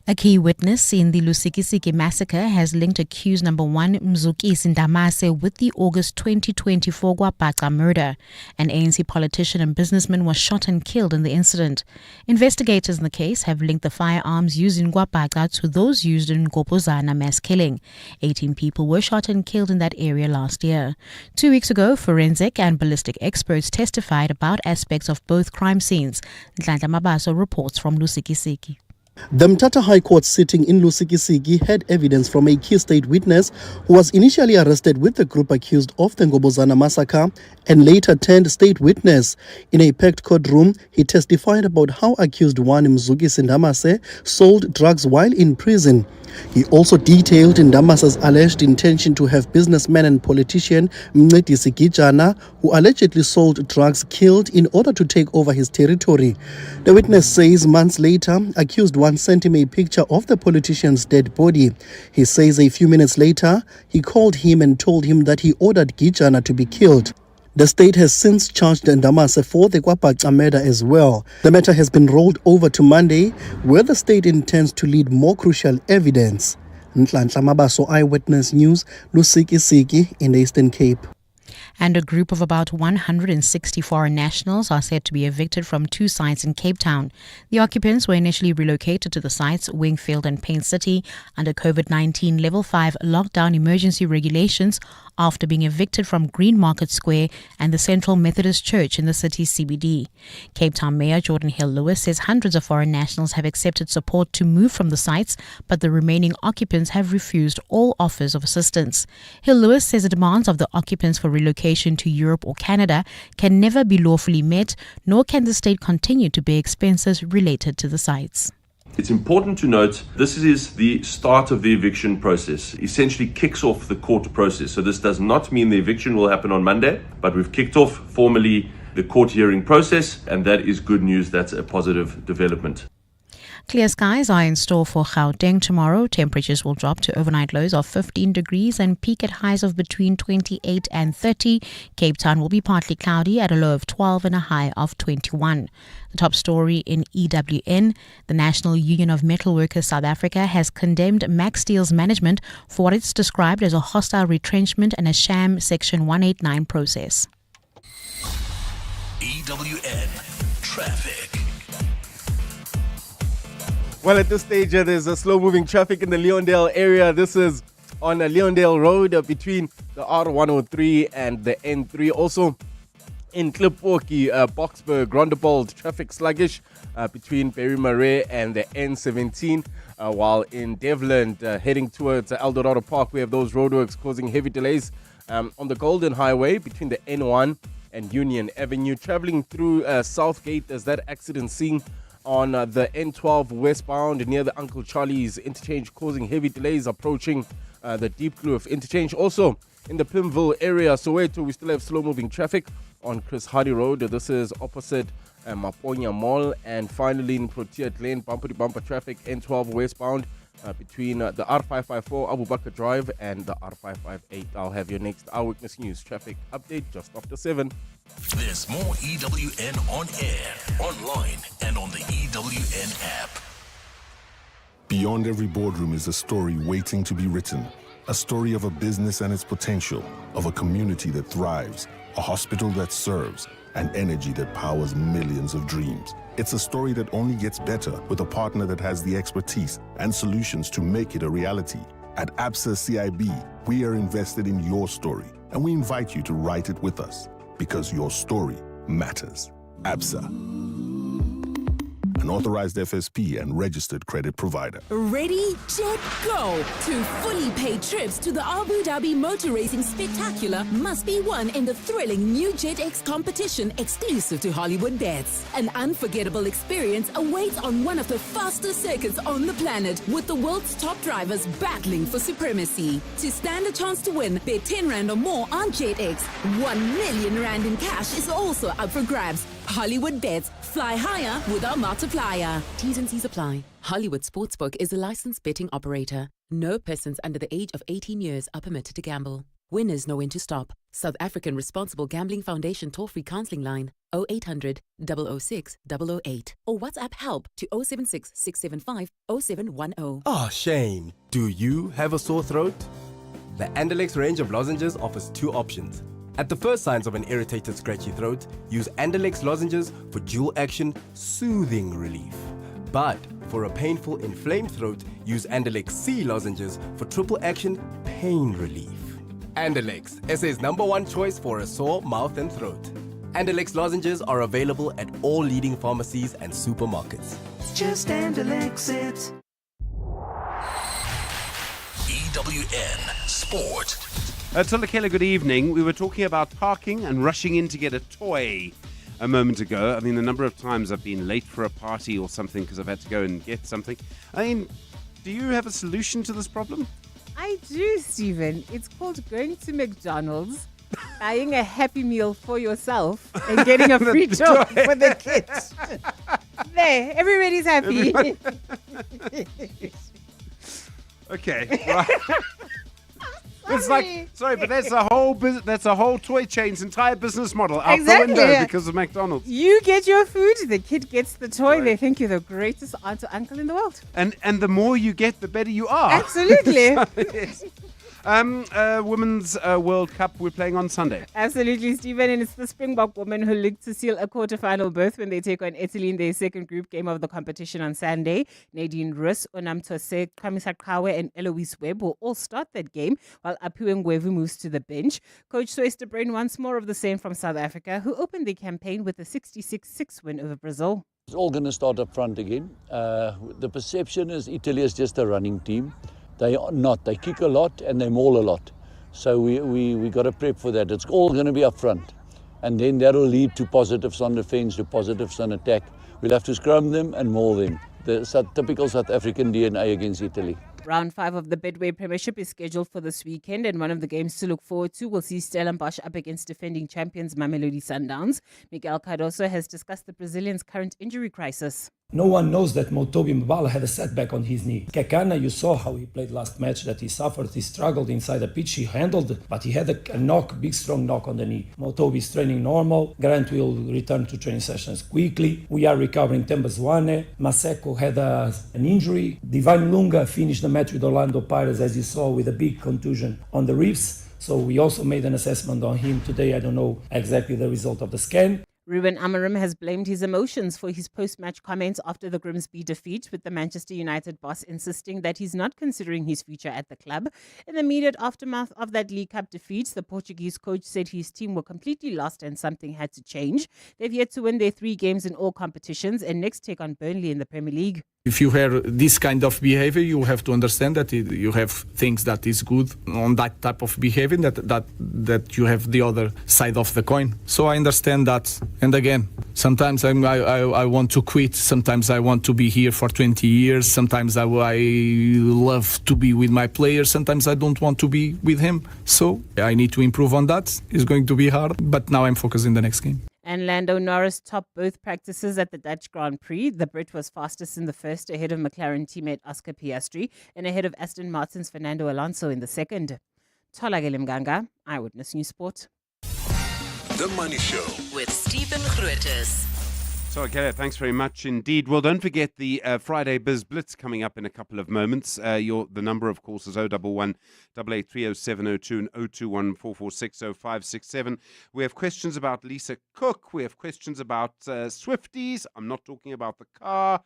A key witness in the Lusikisiki massacre has linked accused number 1 Mzukisi Ndamase with the August 2024 Gwabhaca murder. An ANC politician and businessman was shot and killed in the incident. Investigators in the case have linked the firearms used in Gwabhaca to those used in Ngobozana mass killing. 18 people were shot and killed in that area last year. 2 weeks ago, forensic and ballistic experts testified about aspects of both crime scenes. Nhlanhla Mabaso reports from Lusikisiki. The Mthatha High Court sitting in Lusikisiki had evidence from a key state witness who was initially arrested with the group accused of the Ngobozana massacre and later turned state witness. In a packed courtroom, he testified about how accused one Mzukisi Ndamase sold drugs while in prison. He also detailed Ndamase's alleged intention to have businessman and politician Mncedisi Gijana, who allegedly sold drugs, killed in order to take over his territory. The witness says months later, accused one sent him a picture of the politician's dead body. He says a few minutes later, he called him and told him that he ordered Gijana to be killed. The state has since charged Ndamase for the Gwabhaca murder as well. The matter has been rolled over to Monday, where the state intends to lead more crucial evidence. Nhlanhla Mabaso, Eyewitness News, Lusikisiki in the Eastern Cape. And a group of about 160 foreign nationals are said to be evicted from 2 sites in Cape Town. The occupants were initially relocated to the sites Wingfield and Paint City under COVID-19 Level 5 lockdown emergency regulations after being evicted from Green Market Square and the Central Methodist Church in the city's CBD. Cape Town Mayor Jordan Hill-Lewis says hundreds of foreign nationals have accepted support to move from the sites, but the remaining occupants have refused all offers of assistance. Hill-Lewis says the demands of the occupants for relocation to Europe or Canada can never be lawfully met, nor can the state continue to bear expenses related to the sites. It's important to note this is the start of the eviction process. Essentially kicks off the court process. So this does not mean the eviction will happen on Monday, but we've kicked off formally the court hearing process, and that is good news. That's a positive development. Clear skies are in store for Gauteng tomorrow. Temperatures will drop to overnight lows of 15 degrees and peak at highs of between 28 and 30. Cape Town will be partly cloudy at a low of 12 and a high of 21. The top story in EWN, the National Union of Metal Workers South Africa has condemned Max Steel's management for what it's described as a hostile retrenchment and a sham Section 189 process. EWN Traffic. Well, at this stage, there's a slow-moving traffic in the Leondale area. This is on Leondale Road between the R103 and the N3. Also in Klipwoki, Boksburg, Rondebold, traffic sluggish between Berry Marais and the N17. While in Devland, heading towards Eldorado Park, we have those roadworks causing heavy delays on the Golden Highway between the N1 and Union Avenue. Traveling through Southgate, there's that accident scene on the N12 westbound near the Uncle Charlie's interchange, causing heavy delays approaching the Deep Kloof interchange. Also in the Pimville area, Soweto, we still have slow-moving traffic on Chris Hardy Road. This is opposite Maponya Mall. And finally in Protea Glen, bumper-to-bumper traffic, N12 westbound between the R554 Abu Bakr Drive and the R558. I'll have your next Eyewitness News traffic update just after 7. There's more EWN on air, online, and on the EWN app. Beyond every boardroom is a story waiting to be written. A story of a business and its potential, of a community that thrives, a hospital that serves, and energy that powers millions of dreams. It's a story that only gets better with a partner that has the expertise and solutions to make it a reality. At ABSA CIB, we are invested in your story, and we invite you to write it with us, because your story matters. ABSA, an authorized FSP and registered credit provider. Ready, jet, go! 2 fully paid trips to the Abu Dhabi Motor Racing Spectacular must be won in the thrilling new JetX competition exclusive to Hollywood Bets. An unforgettable experience awaits on one of the fastest circuits on the planet, with the world's top drivers battling for supremacy. To stand a chance to win, bet 10 Rand or more on JetX. 1 million Rand in cash is also up for grabs. Hollywood Bets. Fly higher with our multiplier. T's and C's apply. Hollywood Sportsbook is a licensed betting operator. No persons under the age of 18 years are permitted to gamble. Winners know when to stop. South African Responsible Gambling Foundation toll-free counseling line 0800 006 008 or WhatsApp help to 076 675 0710. Oh, Shane, do you have a sore throat? The Andalex range of lozenges offers 2 options. At the first signs of an irritated, scratchy throat, use Andalex lozenges for dual-action, soothing relief. But for a painful, inflamed throat, use Andalex C lozenges for triple-action, pain relief. Andalex, SA's #1 choice for a sore mouth and throat. Andalex lozenges are available at all leading pharmacies and supermarkets. Just Andalex it. EWN Sport. Tulakela, good evening. We were talking about parking and rushing in to get a toy a moment ago. I mean, the number of times I've been late for a party or something because I've had to go and get something. I mean, do you have a solution to this problem? I do, Stephen. It's called going to McDonald's, buying a Happy Meal for yourself, and getting a free toy for the kids. There, everybody's happy. Okay, right. It's like, sorry, but that's a whole toy chain's entire business model out the window because of McDonald's. You get your food, the kid gets the toy. They think you're the greatest aunt or uncle in the world. And the more you get, the better you are. Absolutely. So, yes. Women's World Cup, we're playing on Sunday. Absolutely, Stephen. And it's the Springbok women who look to seal a quarterfinal berth when they take on Italy in their second group game of the competition on Sunday. Nadine Rus, Onamtose, Kamisa Kawe, and Eloise Webb will all start that game, while Apiwe Ngwevu moves to the bench. Coach Sois de Bruin wants more of the same from South Africa, who opened the campaign with a 66-6 win over Brazil. It's all going to start up front again. The perception is Italy is just a running team. They are not. They kick a lot and they maul a lot. So we got to prep for that. It's all going to be up front. And then that will lead to positives on defense, to positives on attack. We'll have to scrum them and maul them. the typical South African DNA against Italy. Round 5 of the Bedway Premiership is scheduled for this weekend, and one of the games to look forward to will see Stellenbosch up against defending champions Mamelodi Sundowns. Miguel Cardoso has discussed the Brazilians' current injury crisis. No one knows that Motobi Mbala had a setback on his knee. Kekana, you saw how he played last match, that he suffered, he struggled inside the pitch, he handled it, but he had a knock, big strong knock on the knee. Motobi is training normal, Grant will return to training sessions quickly. We are recovering Tembazwane. Maseko had an injury. Divine Lunga finished the match with Orlando Pirates, as you saw, with a big contusion on the ribs. So we also made an assessment on him today. I don't know exactly the result of the scan. Ruben Amorim has blamed his emotions for his post-match comments after the Grimsby defeat, with the Manchester United boss insisting that he's not considering his future at the club. In the immediate aftermath of that League Cup defeat, the Portuguese coach said his team were completely lost and something had to change. They've yet to win their 3 games in all competitions and next take on Burnley in the Premier League. If you have this kind of behavior, you have to understand that you have things that is good on that type of behavior, that you have the other side of the coin. So I understand that. And again, sometimes I want to quit. Sometimes I want to be here for 20 years. Sometimes I love to be with my players. Sometimes I don't want to be with him. So I need to improve on that. It's going to be hard, but now I'm focused in the next game. And Lando Norris topped both practices at the Dutch Grand Prix. The Brit was fastest in the first, ahead of McLaren teammate Oscar Piastri, and ahead of Aston Martin's Fernando Alonso in the second. Tholakele Mganga, Eyewitness News Sport. The Money Show with Stephen Grootes. So, okay, thanks very much indeed. Well, don't forget the Friday Biz Blitz coming up in a couple of moments. The number, of course, is 011 8830702 and 021 4460567. We have questions about Lisa Cook. We have questions about Swifties. I'm not talking about the car.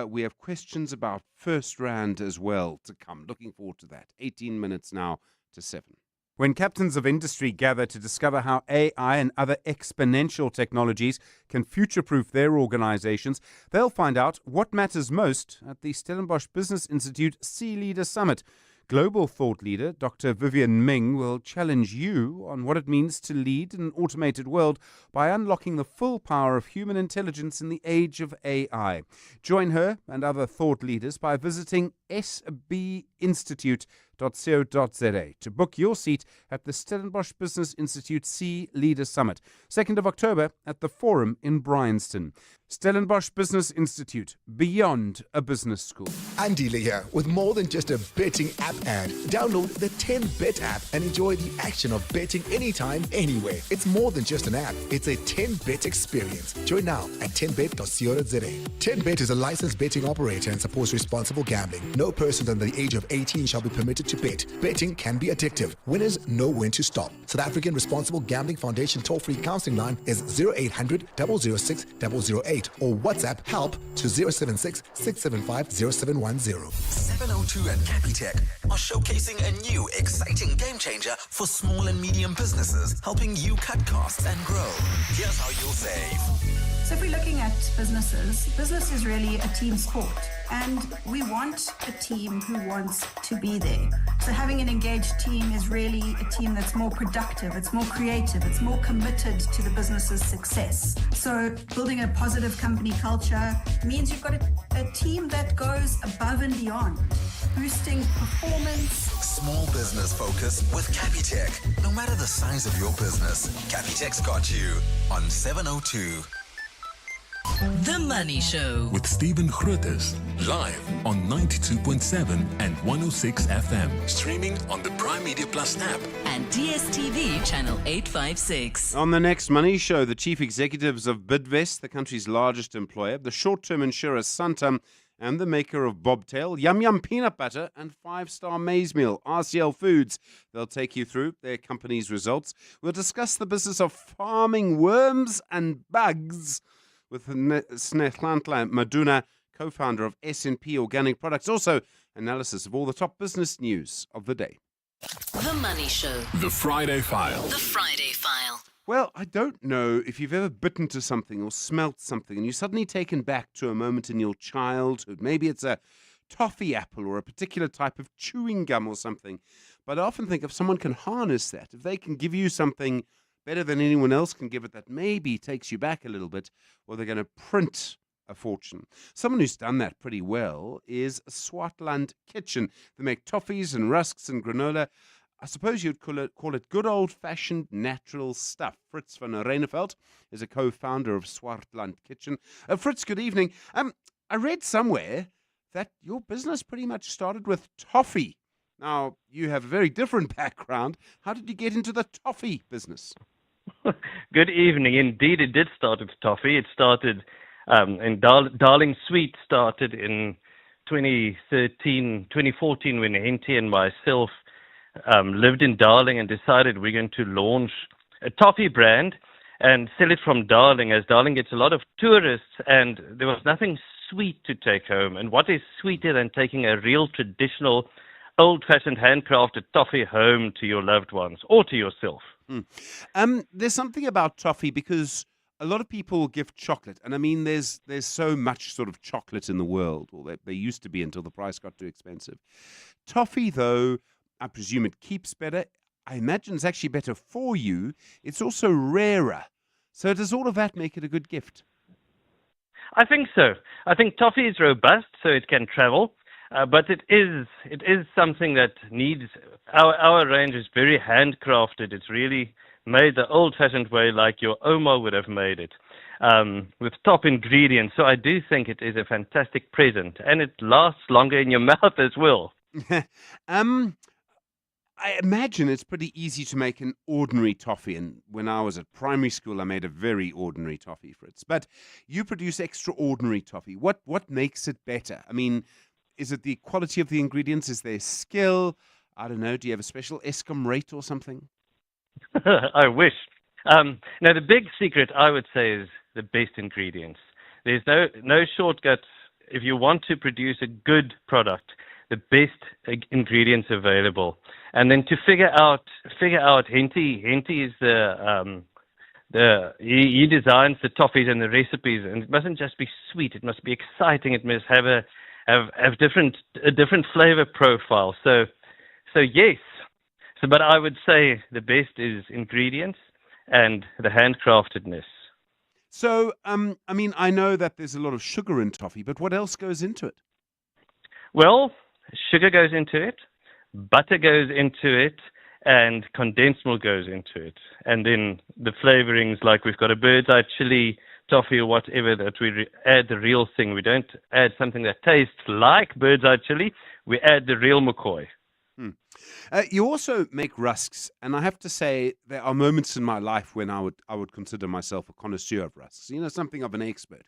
We have questions about First Rand as well to come. Looking forward to that. 18 minutes now to 7. When captains of industry gather to discover how AI and other exponential technologies can future-proof their organizations, they'll find out what matters most at the Stellenbosch Business Institute C-Leader Summit. Global thought leader Dr. Vivian Ming will challenge you on what it means to lead an automated world by unlocking the full power of human intelligence in the age of AI. Join her and other thought leaders by visiting sbinstitute.co.za to book your seat at the Stellenbosch Business Institute C-Leader Summit, 2nd of October at the Forum in Bryanston. Stellenbosch Business Institute, beyond a business school. I'm Dealer here with more than just a betting app ad. Download the 10Bet app and enjoy the action of betting anytime, anywhere. It's more than just an app. It's a 10Bet experience. Join now at 10bet.co.za. 10Bet is a licensed betting operator and supports responsible gambling. No person under the age of 18 shall be permitted to bet. Betting can be addictive. Winners know when to stop. South African Responsible Gambling Foundation toll-free counseling line is 0800 006 008 or WhatsApp help to 076 675 0710. 702 and Capitec are showcasing a new exciting game changer for small and medium businesses, helping you cut costs and grow. Here's how you'll save. So if we're looking at business is really a team sport, and we want a team who wants to be there. So having an engaged team is really a team that's more productive, it's more creative, it's more committed to the business's success. So building a positive company culture means you've got a team that goes above and beyond, boosting performance. Small business focus with Capitec. No matter the size of your business, Capitec's got you on 702. The Money Show with Stephen Grootes, live on 92.7 and 106 FM, streaming on the Prime Media Plus app and DSTV channel 856. On the next Money Show, the chief executives of Bidvest, the country's largest employer, the short-term insurer Santam, and the maker of Bobtail, Yum Yum Peanut Butter, and 5-Star Maize Meal, RCL Foods. They'll take you through their company's results. We'll discuss the business of farming worms and bugs with Snehlanhla Maduna, co-founder of S&P Organic Products. Also, analysis of all the top business news of the day. The Money Show. The Friday File. The Friday File. Well, I don't know if you've ever bitten to something or smelt something and you're suddenly taken back to a moment in your childhood. Maybe it's a toffee apple or a particular type of chewing gum or something. But I often think if someone can harness that, if they can give you something better than anyone else can give it that maybe takes you back a little bit, well, they're going to print a fortune. Someone who's done that pretty well is Swartland Kitchen. They make toffees and rusks and granola. I suppose you'd call it good old-fashioned natural stuff. Fritz van Reineveld is a co-founder of Swartland Kitchen. Fritz, good evening. I read somewhere that your business pretty much started with toffee. Now, you have a very different background. How did you get into the toffee business? Good evening. Indeed, it did start with toffee. It started in Darling Sweet started in 2014 when Henty and myself lived in Darling and decided we're going to launch a toffee brand and sell it from Darling, as Darling gets a lot of tourists and there was nothing sweet to take home. And what is sweeter than taking a real traditional old-fashioned handcrafted toffee home to your loved ones or to yourself? There's something about toffee because a lot of people gift chocolate, and I mean, there's so much sort of chocolate in the world, or there used to be until the price got too expensive. Toffee, though, I presume it keeps better. I imagine it's actually better for you. It's also rarer. So does all of that make it a good gift? I think so. I think toffee is robust, so it can travel. But it is something that needs, our range is very handcrafted. It's really made the old-fashioned way, like your Oma would have made it, with top ingredients. So I do think it is a fantastic present, and it lasts longer in your mouth as well. I imagine it's pretty easy to make an ordinary toffee, and when I was at primary school, I made a very ordinary toffee, Fritz. But you produce extraordinary toffee. What makes it better? I mean, is it the quality of the ingredients? Is there skill? I don't know. Do you have a special Eskom rate or something? I wish. Now, the big secret, I would say, is the best ingredients. There's no shortcuts. If you want to produce a good product, the best ingredients available. And then to figure out Henty is he designs the toffees and the recipes, and it mustn't just be sweet. It must be exciting. It must have a different flavor profile. So yes. But I would say the best is ingredients and the handcraftedness. So, I mean, I know that there's a lot of sugar in toffee, but what else goes into it? Well, sugar goes into it, butter goes into it, and condensed milk goes into it. And then the flavorings, like we've got a bird's eye chili, toffee or whatever, that we add the real thing. We don't add something that tastes like bird's eye chili. We add the real McCoy. You also make rusks, and I have to say there are moments in my life when I would consider myself a connoisseur of rusks. You know, something of an expert.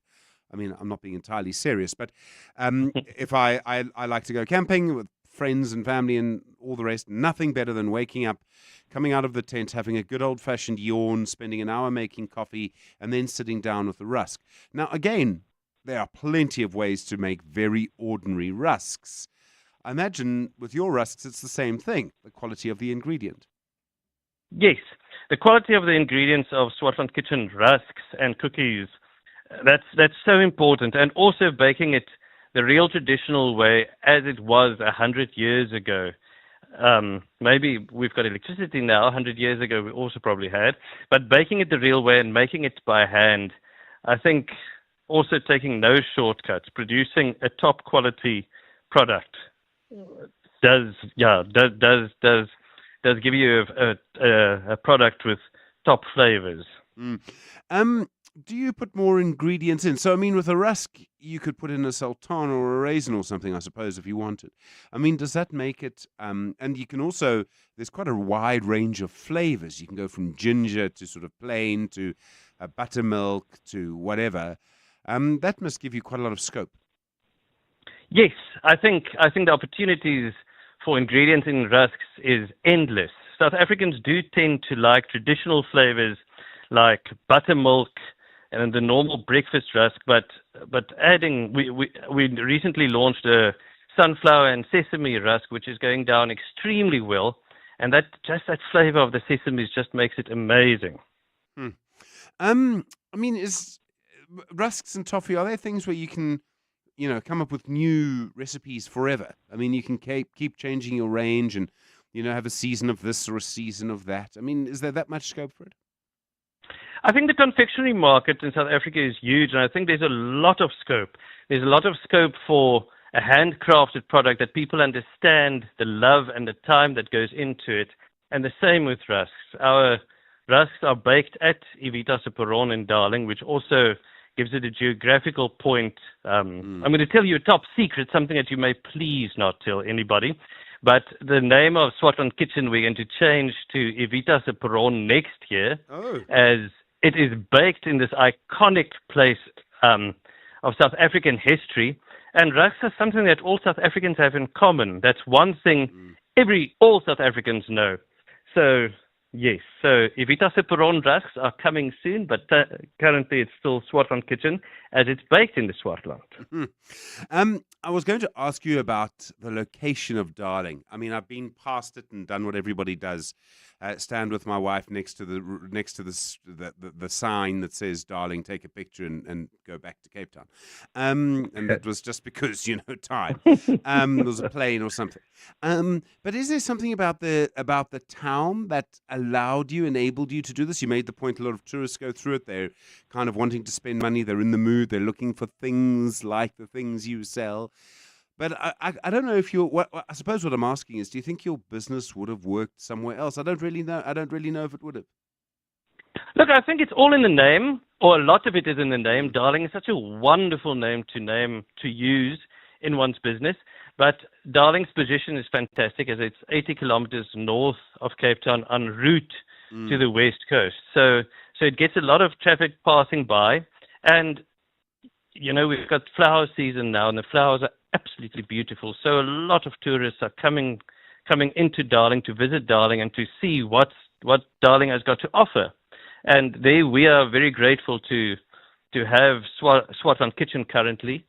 I mean, I'm not being entirely serious, but if I like to go camping with friends and family and all the rest, nothing better than waking up, coming out of the tent, having a good old-fashioned yawn, spending an hour making coffee, and then sitting down with the rusk. Now, again, there are plenty of ways to make very ordinary rusks. I imagine with your rusks, it's the same thing, the quality of the ingredient. Yes, the quality of the ingredients of Swartland Kitchen rusks and cookies, that's so important. And also baking it the real traditional way as it was 100 years ago. Maybe we've got electricity now. 100 years ago, we also probably had. But baking it the real way and making it by hand, I think also taking no shortcuts, producing a top quality product does give you a product with top flavors. Do you put more ingredients in? So, I mean, with a rusk, you could put in a sultana or a raisin or something, I suppose, if you wanted. I mean, does that make it... and you can also... There's quite a wide range of flavors. You can go from ginger to sort of plain to buttermilk to whatever. That must give you quite a lot of scope. Yes, I think the opportunities for ingredients in rusks is endless. South Africans do tend to like traditional flavors like buttermilk and the normal breakfast rusk, but adding, we recently launched a sunflower and sesame rusk, which is going down extremely well, and that flavor of the sesame just makes it amazing. I mean, is rusks and toffee, are there things where you can, come up with new recipes forever? I mean, you can keep changing your range and, have a season of this or a season of that. I mean, is there that much scope for it? I think the confectionery market in South Africa is huge, and I think there's a lot of scope. There's a lot of scope for a handcrafted product that people understand the love and the time that goes into it. And the same with rusks. Our rusks are baked at Evita Separon in Darling, which also gives it a geographical point. I'm going to tell you a top secret, something that you may please not tell anybody. But the name of Swartland Kitchen we're going to change to Evita Separon next year, as it is baked in this iconic place of South African history. And rusks are something that all South Africans have in common. That's one thing all South Africans know. So, yes. So, Evita Separon rusks are coming soon, but currently it's still Swartland Kitchen as it's baked in the Swartland. I was going to ask you about the location of Darling. I mean, I've been past it and done what everybody does. Stand with my wife next to the sign that says Darling, take a picture and go back to Cape Town. And that was just because, time. There was a plane or something. But is there something about the town that enabled you to do this? You made the point a lot of tourists go through it. They're kind of wanting to spend money. They're in the mood. They're looking for things like the things you sell. But I don't know if I suppose what I'm asking is, do you think your business would have worked somewhere else? I don't really know. I don't really know if it would have. Look, I think it's all in the name, or a lot of it is in the name. Darling is such a wonderful name to use in one's business. But Darling's position is fantastic, as it's 80 kilometers north of Cape Town en route to the west coast. So it gets a lot of traffic passing by. And, we've got flower season now, and the flowers are absolutely beautiful. So a lot of tourists are coming into Darling to visit Darling and to see what Darling has got to offer. And we are very grateful to have Swartland Kitchen currently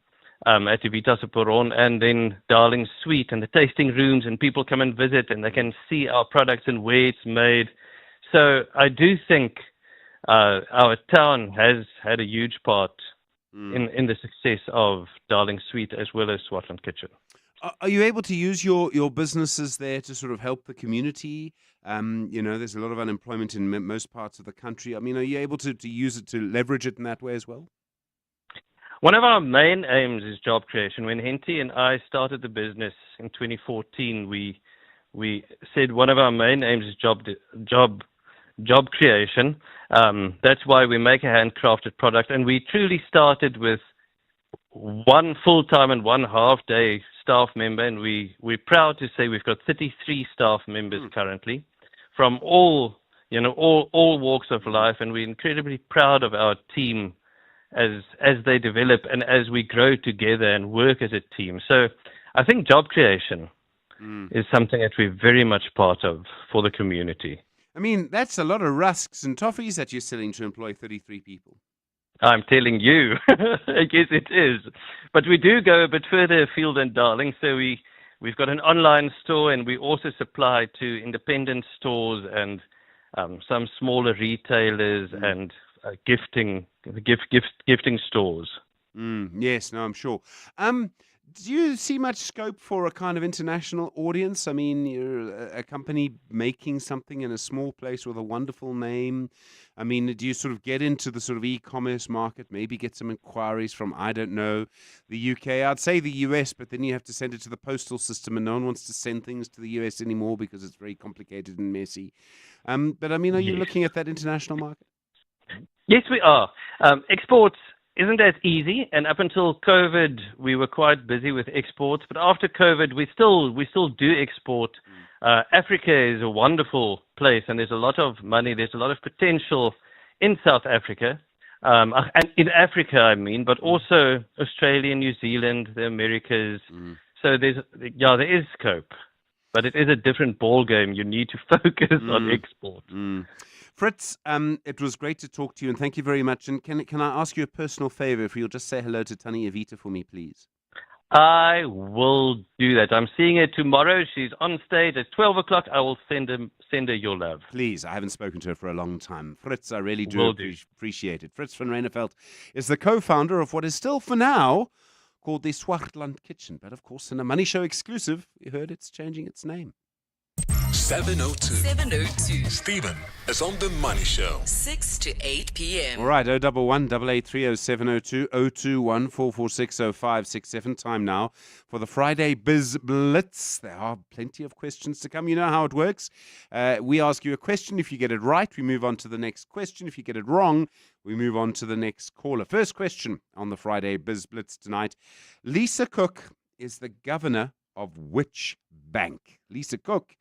at Evita Separon, and then Darling Suite and the tasting rooms, and people come and visit and they can see our products and where it's made. So I do think our town has had a huge part in the success of Darling Suite as well as Swartland Kitchen. Are you able to use your businesses there to sort of help the community? There's a lot of unemployment in most parts of the country. I mean, are you able to use it, to leverage it in that way as well? One of our main aims is job creation. When Henty and I started the business in 2014, we said one of our main aims is job creation. That's why we make a handcrafted product, and we truly started with one full-time and one half-day staff member, and we're proud to say we've got 33 staff members currently from all walks of life, and we're incredibly proud of our team as they develop and as we grow together and work as a team. So I think job creation is something that we're very much part of for the community. I mean, that's a lot of rusks and toffees that you're selling to employ 33 people. I'm telling you. I guess it is. But we do go a bit further afield than Darling. So we've got an online store, and we also supply to independent stores and some smaller retailers and gifting stores. Yes, no, I'm sure. Do you see much scope for a kind of international audience? I mean, you're a company making something in a small place with a wonderful name. I mean, do you sort of get into the sort of e-commerce market, maybe get some inquiries from, I don't know, the UK? I'd say the US, but then you have to send it to the postal system, and no one wants to send things to the US anymore because it's very complicated and messy. But I mean, are you looking at that international market? Yes, we are. Exports isn't as easy, and up until COVID, we were quite busy with exports. But after COVID, we still do export. Africa is a wonderful place, and there's a lot of money. There's a lot of potential in South Africa, and in Africa, I mean, but also Australia, New Zealand, the Americas. So there is scope, but it is a different ball game. You need to focus on export. Fritz, it was great to talk to you, and thank you very much. And can I ask you a personal favor? If you'll just say hello to Tannie Evita for me, please. I will do that. I'm seeing her tomorrow. She's on stage at 12 o'clock. I will send her your love. Please. I haven't spoken to her for a long time. Fritz, I really do appreciate it. Fritz van Reineveld is the co-founder of what is still, for now, called the Swartland Kitchen. But, of course, in a Money Show exclusive, you heard it's changing its name. 702. 702. Stephen is on the Money Show. 6 to 8 p.m. All right, 011 883 0702 021 446 0567. Time now for the Friday Biz Blitz. There are plenty of questions to come. You know how it works. We ask you a question. If you get it right, we move on to the next question. If you get it wrong, we move on to the next caller. First question on the Friday Biz Blitz tonight. Lisa Cook is the governor of which bank? Lisa Cook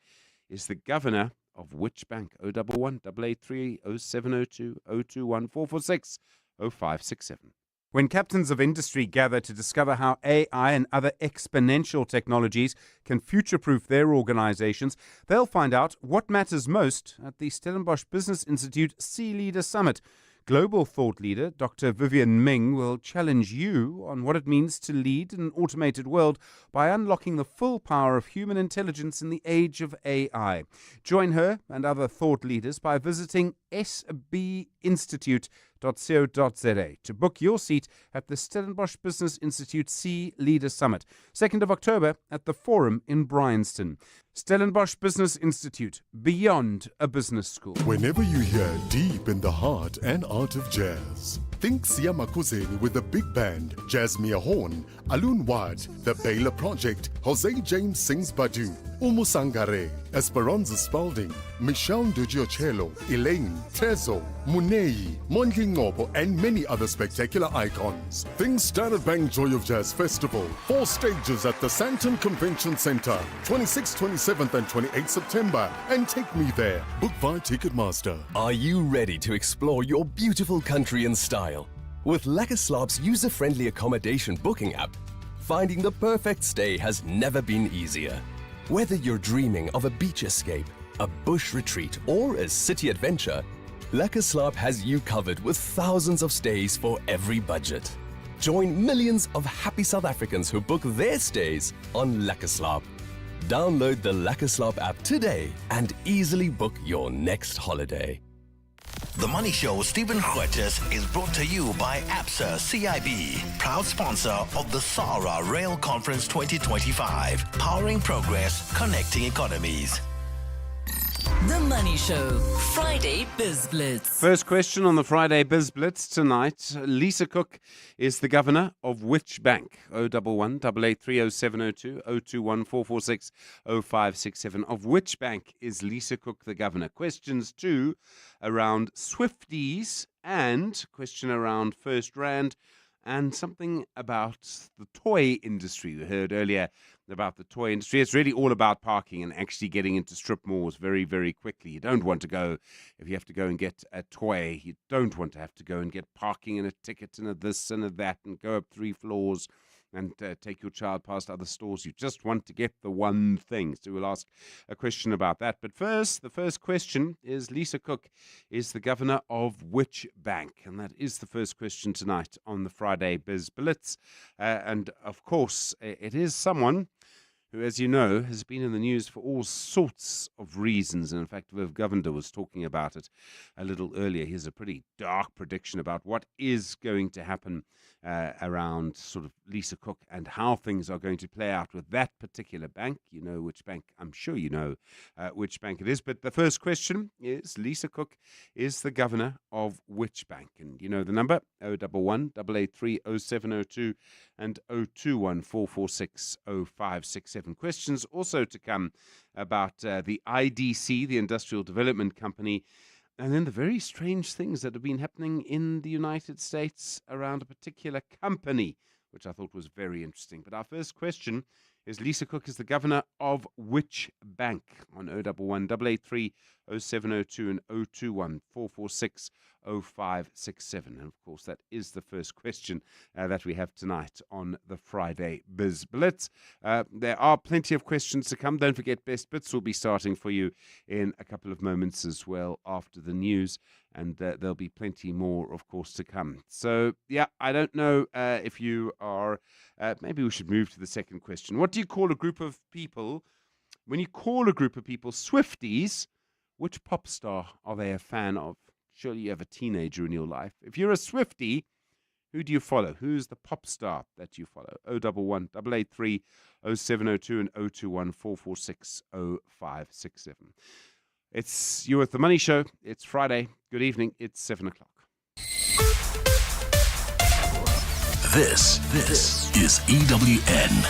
is the governor of which bank? 011 883 0702 021 446 0567. When captains of industry gather to discover how AI and other exponential technologies can future-proof their organizations, they'll find out what matters most at the Stellenbosch Business Institute C-Leader Summit. Global thought leader Dr. Vivian Ming will challenge you on what it means to lead an automated world by unlocking the full power of human intelligence in the age of AI. Join her and other thought leaders by visiting sbinstitute.co.za to book your seat at the Stellenbosch Business Institute C-Leader Summit, 2nd of October at the Forum in Bryanston. Stellenbosch Business Institute, beyond a business school. Whenever you hear deep in the heart and art of jazz, think Sia Makuzeni with the big band, Jasmine Horn, Alun Wad, The Baylor Project, Jose James sings Badu, Umu Sangare, Esperanza Spalding, Michelle Dugiocello, Elaine, Tezo, Munei, Mondli Ngobo, and many other spectacular icons. Think Standard Bank Joy of Jazz Festival, 4 stages at the Sandton Convention Center, 26th, 27th and 28th September, and take me there. Book via Ticketmaster. Are you ready to explore your beautiful country in style? With Lekker Slaap's user-friendly accommodation booking app, finding the perfect stay has never been easier. Whether you're dreaming of a beach escape, a bush retreat, or a city adventure, Lekker Slaap has you covered with thousands of stays for every budget. Join millions of happy South Africans who book their stays on Lekker Slaap. Download the Lekker Slaap app today and easily book your next holiday. The Money Show, Stephen Grootes, is brought to you by ABSA CIB, proud sponsor of the SARA Rail Conference 2025, powering progress, connecting economies. The Money Show, Friday Biz Blitz. First question on the Friday Biz Blitz tonight. Lisa Cook is the governor of which bank? 011 883 0702 021 446 0567. Of which bank is Lisa Cook the governor? Questions 2 around Swifties and question around First Rand and something about the toy industry. We heard earlier about the toy industry. It's really all about parking and actually getting into strip malls very, very quickly. You don't want to go, if you have to go and get a toy, you don't want to have to go and get parking and a ticket and a this and a that and go up 3 floors and take your child past other stores. You just want to get the one thing. So we'll ask a question about that. But first, the first question is Lisa Cook is the governor of which bank? And that is the first question tonight on the Friday Biz Blitz. And of course, it is someone who, as you know, has been in the news for all sorts of reasons. And in fact, Viv Govender was talking about it a little earlier. Here's a pretty dark prediction about what is going to happen around sort of Lisa Cook and how things are going to play out with that particular bank. You know which bank, I'm sure you know which bank it is. But the first question is, Lisa Cook is the governor of which bank? And you know the number, 011 883 0702 and 021 446 0567. Questions also to come about the IDC, the Industrial Development Company, and then the very strange things that have been happening in the United States around a particular company, which I thought was very interesting. But our first question is, Lisa Cook is the governor of which bank? On 011 883 0702 and 021 446 0567. And of course, that is the first question that we have tonight on the Friday Biz Blitz. There are plenty of questions to come. Don't forget, Best Bits will be starting for you in a couple of moments as well after the news. And there'll be plenty more, of course, to come. So, yeah, I don't know if you are... maybe we should move to the second question. What do you call a group of people? When you call a group of people Swifties, which pop star are they a fan of? Surely you have a teenager in your life. If you're a Swiftie, Who do you follow? Who's the pop star that you follow? 011 883 0702 and 021 446 0567. It's You at the Money Show. It's Friday. Good evening. It's 7 o'clock. This is EWN.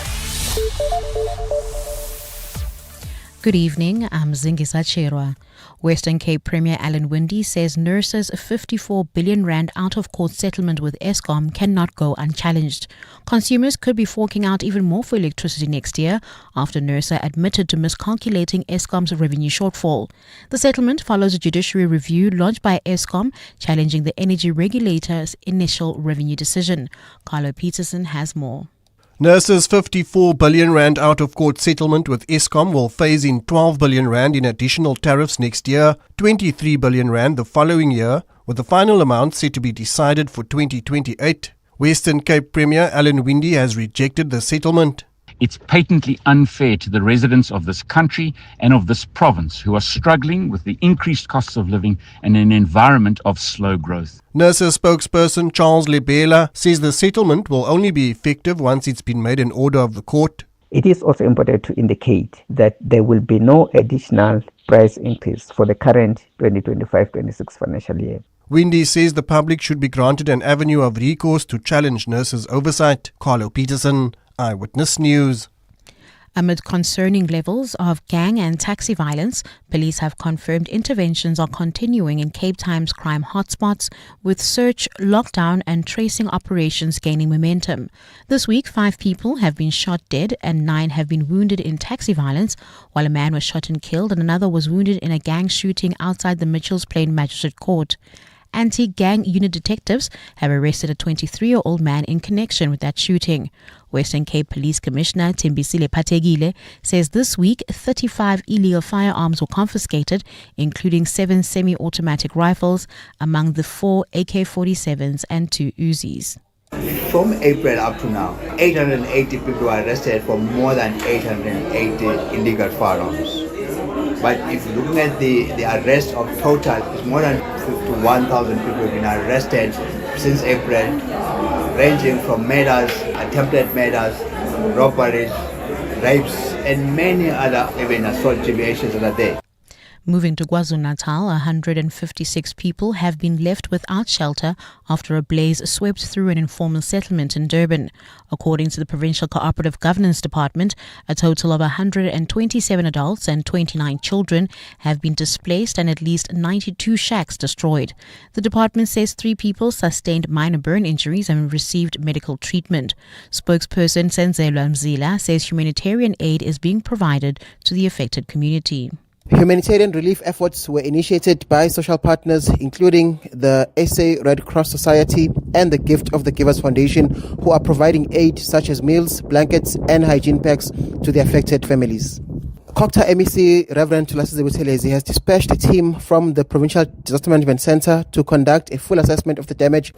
Good evening, I'm Zingisa Cherwa. Western Cape Premier Alan Winde says nurses' 54 billion rand out-of-court settlement with Eskom cannot go unchallenged. Consumers could be forking out even more for electricity next year after NERSA admitted to miscalculating Eskom's revenue shortfall. The settlement follows a judiciary review launched by Eskom challenging the energy regulator's initial revenue decision. Carlo Peterson has more. NERSA's 54 billion rand out-of-court settlement with Eskom will phase in 12 billion rand in additional tariffs next year, 23 billion rand the following year, with the final amount set to be decided for 2028. Western Cape Premier Alan Winde has rejected the settlement. It's patently unfair to the residents of this country and of this province who are struggling with the increased costs of living and an environment of slow growth. NERSA spokesperson Charles Lebela says the settlement will only be effective once it's been made an order of the court. It is also important to indicate that there will be no additional price increase for the current 2025-26 financial year. Winde says the public should be granted an avenue of recourse to challenge NERSA's oversight. Carlo Peterson, Eyewitness News. Amid concerning levels of gang and taxi violence, police have confirmed interventions are continuing in Cape Town's crime hotspots, with search, lockdown and tracing operations gaining momentum. This week, 5 people have been shot dead and 9 have been wounded in taxi violence, while a man was shot and killed and another was wounded in a gang shooting outside the Mitchells Plain Magistrate Court. Anti-gang unit detectives have arrested a 23-year-old man in connection with that shooting. Western Cape Police Commissioner Tembisile Pategile says this week 35 illegal firearms were confiscated, including 7 semi-automatic rifles, among the 4 AK-47s and 2 Uzis. From April up to now, 880 people were arrested for more than 880 illegal firearms. But if you're looking at the arrest of total, it's more than 51,000 people have been arrested since April, ranging from murders, attempted murders, robberies, rapes, and many other even assault situations that are there. Moving to KwaZulu-Natal, 156 people have been left without shelter after a blaze swept through an informal settlement in Durban. According to the Provincial Cooperative Governance Department, a total of 127 adults and 29 children have been displaced and at least 92 shacks destroyed. The department says 3 people sustained minor burn injuries and received medical treatment. Spokesperson Senzelwa Mzila says humanitarian aid is being provided to the affected community. Humanitarian relief efforts were initiated by social partners, including the SA Red Cross Society and the Gift of the Givers Foundation, who are providing aid such as meals, blankets, and hygiene packs to the affected families. Cocta MEC Reverend Tulasi Zebuthelezi has dispatched a team from the Provincial Disaster Management Center to conduct a full assessment of the damage.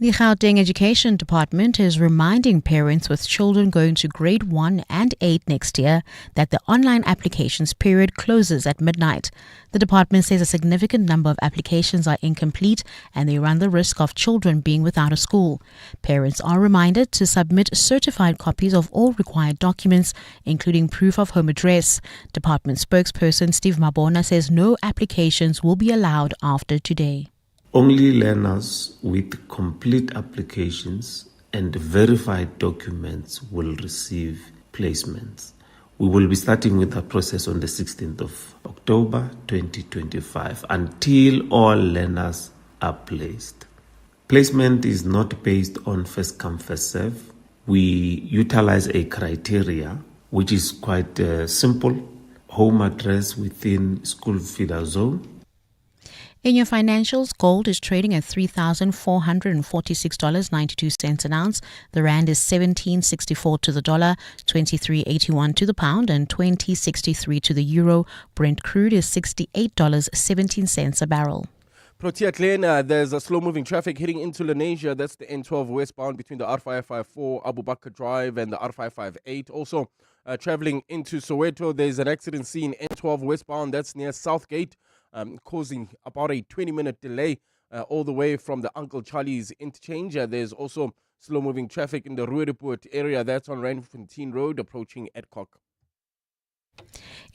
The Gauteng Education Department is reminding parents with children going to grade 1 and 8 next year that the online applications period closes at midnight. The department says a significant number of applications are incomplete and they run the risk of children being without a school. Parents are reminded to submit certified copies of all required documents, including proof of home address. Department spokesperson Steve Mabona says no applications will be allowed after today. Only learners with complete applications and verified documents will receive placements. We will be starting with the process on the 16th of October 2025 until all learners are placed. Placement is not based on first come, first serve. We utilize a criteria which is quite simple: home address within school feeder zone. In your financials, gold is trading at $3,446.92 an ounce. The rand is 17.64 to the dollar, 23.81 to the pound, and 20.63 to the euro. Brent crude is $68.17 a barrel. Protea Glen, there's a slow-moving traffic heading into Lenasia. That's the N12 westbound between the R554 Abu Bakr Drive and the R558. Also, traveling into Soweto, there's an accident scene N12 westbound. That's near Southgate, causing about a 20-minute delay all the way from the Uncle Charlie's interchange. There's also slow-moving traffic in the Roodepoort area. That's on Randfontein Road, approaching Adcock.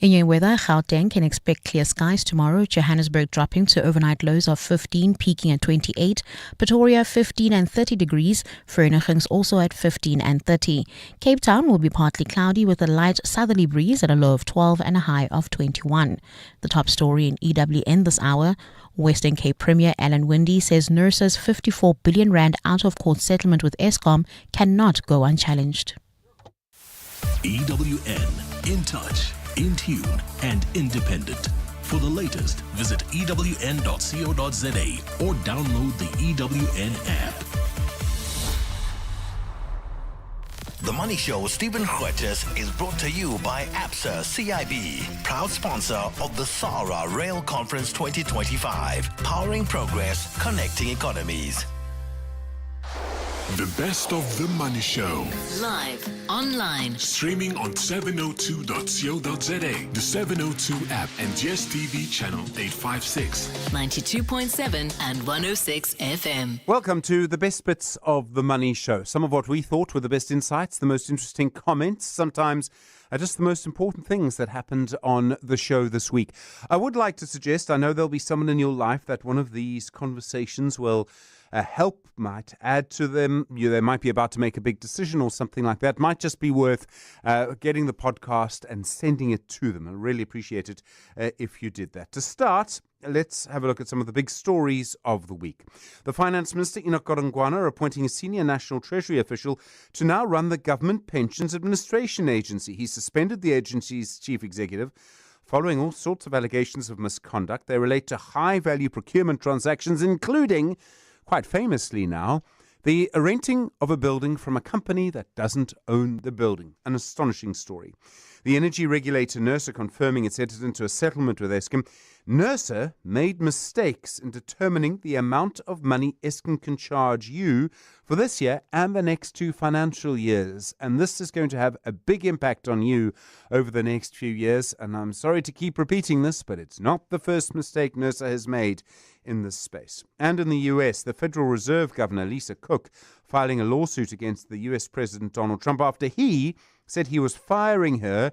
In your weather, Gauteng can expect clear skies tomorrow. Johannesburg dropping to overnight lows of 15, peaking at 28. Pretoria 15 and 30 degrees. Vereeniging's also at 15 and 30. Cape Town will be partly cloudy with a light southerly breeze at a low of 12 and a high of 21. The top story in EWN this hour. Western Cape Premier Alan Winde says nurses' 54 billion rand out-of-court settlement with Eskom cannot go unchallenged. EWN, in touch, in tune, and independent. For the latest, visit ewn.co.za or download the EWN app. The Money Show with Stephen Grootes is brought to you by ABSA CIB, proud sponsor of the SARA Rail Conference 2025, powering progress, connecting economies. The best of the Money Show. Live, online. Streaming on 702.co.za, the 702 app, and GSTV channel 856. 92.7 and 106 FM. Welcome to the best bits of the Money Show. Some of what we thought were the best insights, the most interesting comments, sometimes just the most important things that happened on the show this week. I would like to suggest, I know there'll be someone in your life that one of these conversations will help, might add to them. They might be about to make a big decision or something like that. Might just be worth getting the podcast and sending it to them. I really appreciate it if you did that. To start, let's have a look at some of the big stories of the week. The Finance Minister, Enoch Godongwana, appointing a senior National Treasury official to now run the Government Pensions Administration Agency. He suspended the agency's chief executive following all sorts of allegations of misconduct. They relate to high-value procurement transactions, including, quite famously now, the renting of a building from a company that doesn't own the building. An astonishing story. The energy regulator NERSA confirming it's entered into a settlement with Eskom. NERSA made mistakes in determining the amount of money Eskom can charge you for this year and the next 2 financial years. And this is going to have a big impact on you over the next few years. And I'm sorry to keep repeating this, but it's not the first mistake NERSA has made in this space. And in the US, the Federal Reserve Governor, Lisa Cook, filing a lawsuit against the US President Donald Trump after he said he was firing her.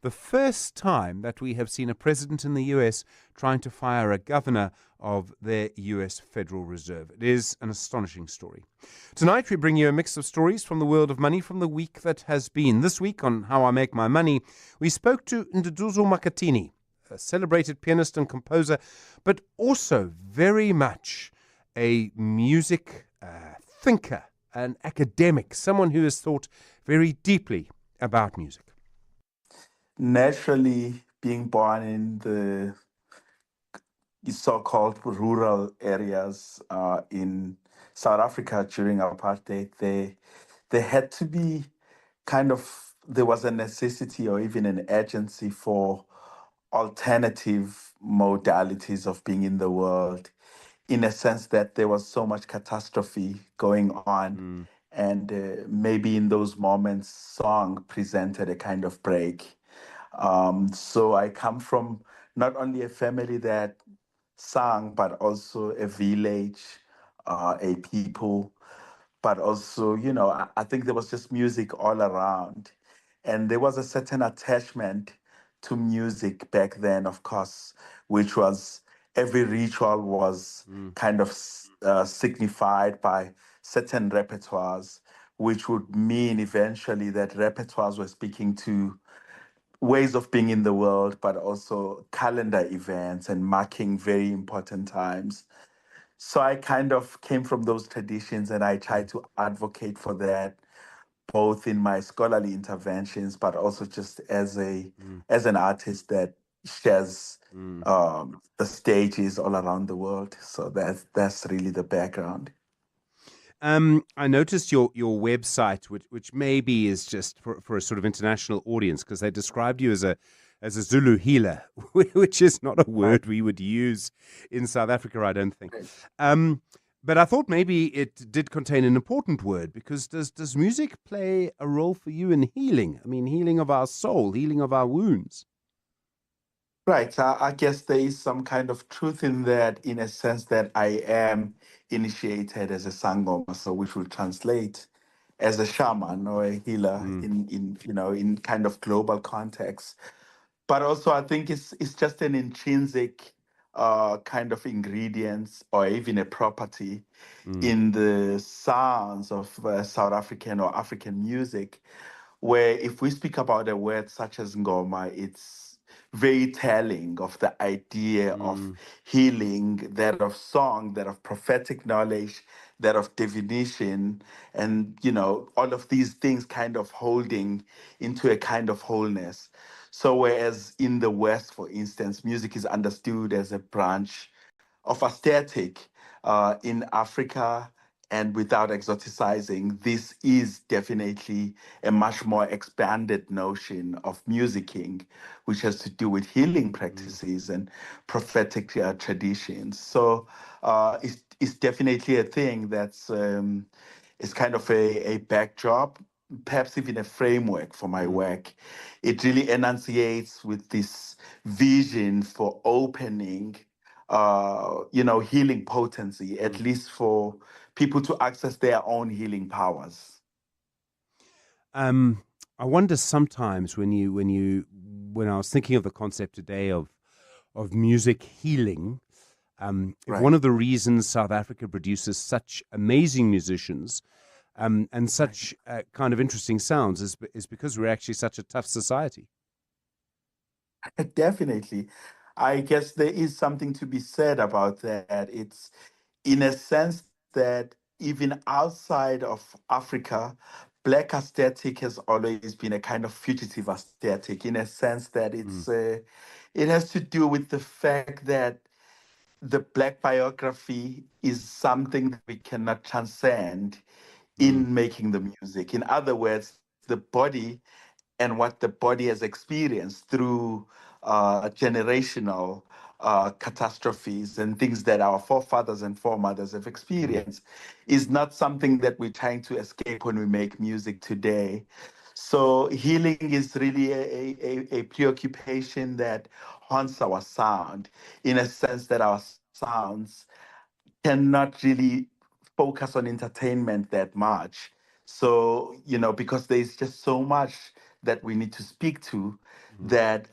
The first time that we have seen a president in the US trying to fire a governor of their US Federal Reserve. It is an astonishing story. Tonight we bring you a mix of stories from the world of money from the week that has been. This week on How I Make My Money, we spoke to Nduduzo Makatini, a celebrated pianist and composer, but also very much a music thinker, an academic, someone who has thought very deeply about music. Naturally, being born in the so-called rural areas in South Africa during apartheid, there had to be there was a necessity or even an urgency for alternative modalities of being in the world, in a sense that there was so much catastrophe going on. And maybe in those moments, song presented a kind of break. So I come from not only a family that sang, but also a village, a people, but also, I think there was just music all around. And there was a certain attachment to music back then, of course, which was every ritual was kind of signified by certain repertoires, which would mean eventually that repertoires were speaking to ways of being in the world, but also calendar events and marking very important times. So I kind of came from those traditions and I tried to advocate for that, both in my scholarly interventions, but also just as an artist that shares the stages all around the world. So that's really the background. I noticed your website, which maybe is just for a sort of international audience, because they described you as a Zulu healer, which is not a word we would use in South Africa, I don't think. But I thought maybe it did contain an important word, because does music play a role for you in healing? I mean, healing of our soul, healing of our wounds. Right. I guess there is some kind of truth in that, in a sense that I am initiated as a sangoma, so which will translate as a shaman or a healer in kind of global context. But also, I think it's just an intrinsic kind of ingredients or even a property in the sounds of South African or African music, where if we speak about a word such as ngoma, it's very telling of the idea of healing, that of song, that of prophetic knowledge, that of divination, and all of these things kind of holding into a kind of wholeness. So whereas in the West, for instance, music is understood as a branch of aesthetic, in Africa, and without exoticizing, this is definitely a much more expanded notion of musicking, which has to do with healing practices and prophetic traditions. So it's definitely a thing that's is kind of a backdrop, perhaps even a framework for my work. It really enunciates with this vision for opening healing potency, at least for people to access their own healing powers. I wonder sometimes when I was thinking of the concept today of music healing, if Right. one of the reasons South Africa produces such amazing musicians and such kind of interesting sounds is because we're actually such a tough society. Definitely. I guess there is something to be said about that. It's in a sense that even outside of Africa, Black aesthetic has always been a kind of fugitive aesthetic, in a sense that it has to do with the fact that the Black biography is something that we cannot transcend in making the music. In other words, the body and what the body has experienced through generational catastrophes and things that our forefathers and foremothers have experienced is not something that we're trying to escape when we make music today. So healing is really a preoccupation that haunts our sound, in a sense that our sounds cannot really focus on entertainment that much. So, because there's just so much that we need to speak to, that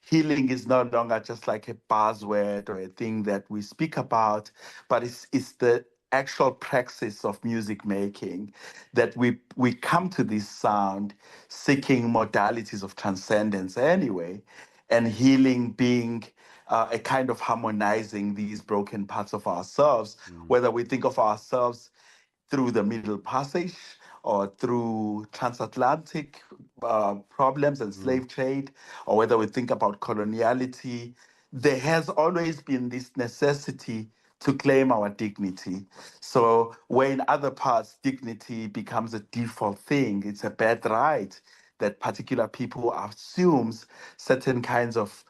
healing is no longer just like a buzzword or a thing that we speak about, but it's the actual praxis of music making, that we come to this sound seeking modalities of transcendence anyway, and healing being a kind of harmonizing these broken parts of ourselves, whether we think of ourselves through the Middle Passage or through transatlantic problems and slave trade, or whether we think about coloniality. There has always been this necessity to claim our dignity. So where in other parts dignity becomes a default thing, it's a bad right that particular people assumes certain kinds of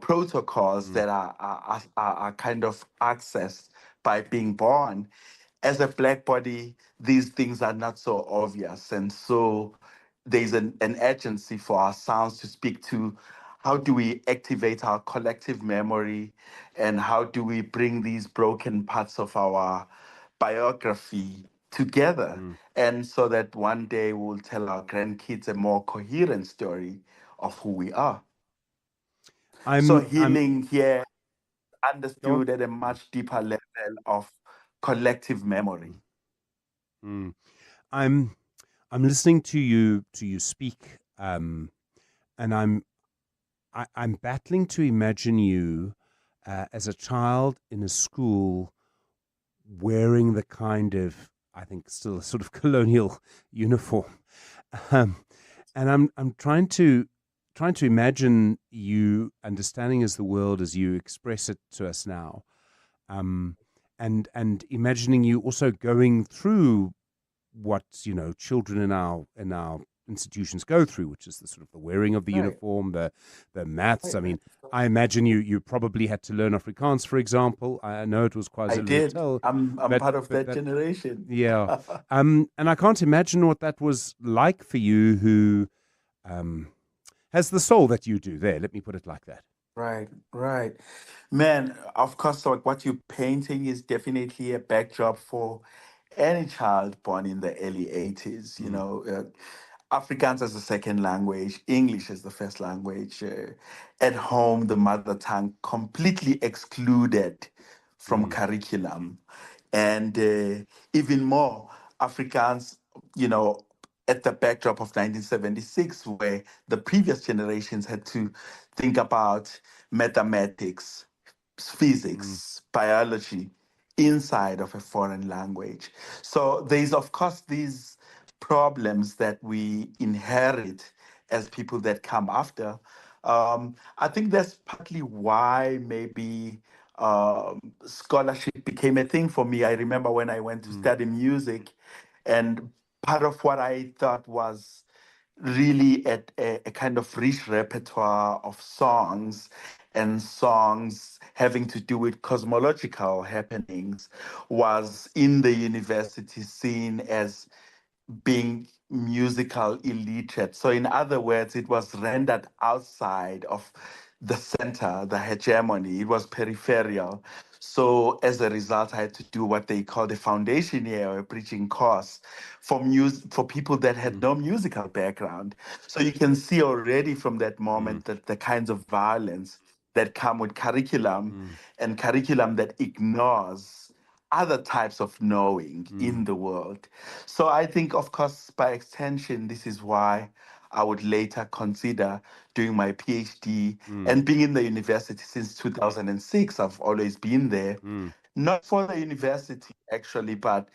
protocols that are kind of accessed by being born. As a Black body, these things are not so obvious, and so there's an urgency for our sounds to speak to how do we activate our collective memory, and how do we bring these broken parts of our biography together, and so that one day we'll tell our grandkids a more coherent story of who we are. So healing here understood at a much deeper level of collective memory. I'm listening to you speak, and I'm battling to imagine you as a child in a school wearing the kind of, I think, still a sort of colonial uniform, and I'm trying to imagine you understanding as the world as you express it to us now, and imagining you also going through what children in our institutions go through, which is the sort of the wearing of the uniform, the maths. I mean, I imagine you probably had to learn Afrikaans, for example. I know it was quite. I did. I'm part of that generation. Yeah, and I can't imagine what that was like for you, who has the soul that you do. There, let me put it like that. Right, right. Man, of course, like what you're painting is definitely a backdrop for any child born in the early 80s. Afrikaans as a second language, English as the first language, at home, the mother tongue completely excluded from curriculum. And even more, Afrikaans, you know, at the backdrop of 1976, where the previous generations had to think about mathematics, physics, biology inside of a foreign language. So there's, of course, these problems that we inherit as people that come after. I think that's partly why maybe scholarship became a thing for me. I remember when I went to study music, and part of what I thought was really a kind of rich repertoire of songs and songs having to do with cosmological happenings was in the university seen as being musical illiterate. So, in other words, it was rendered outside of the center, the hegemony. It was peripheral. So, as a result, I had to do what they call the foundation year or a bridging course for people that had no musical background. So, you can see already from that moment that the kinds of violence that come with curriculum and curriculum that ignores other types of knowing in the world. So I think, of course, by extension, this is why I would later consider doing my PhD and being in the university since 2006. I've always been there, not for the university actually, but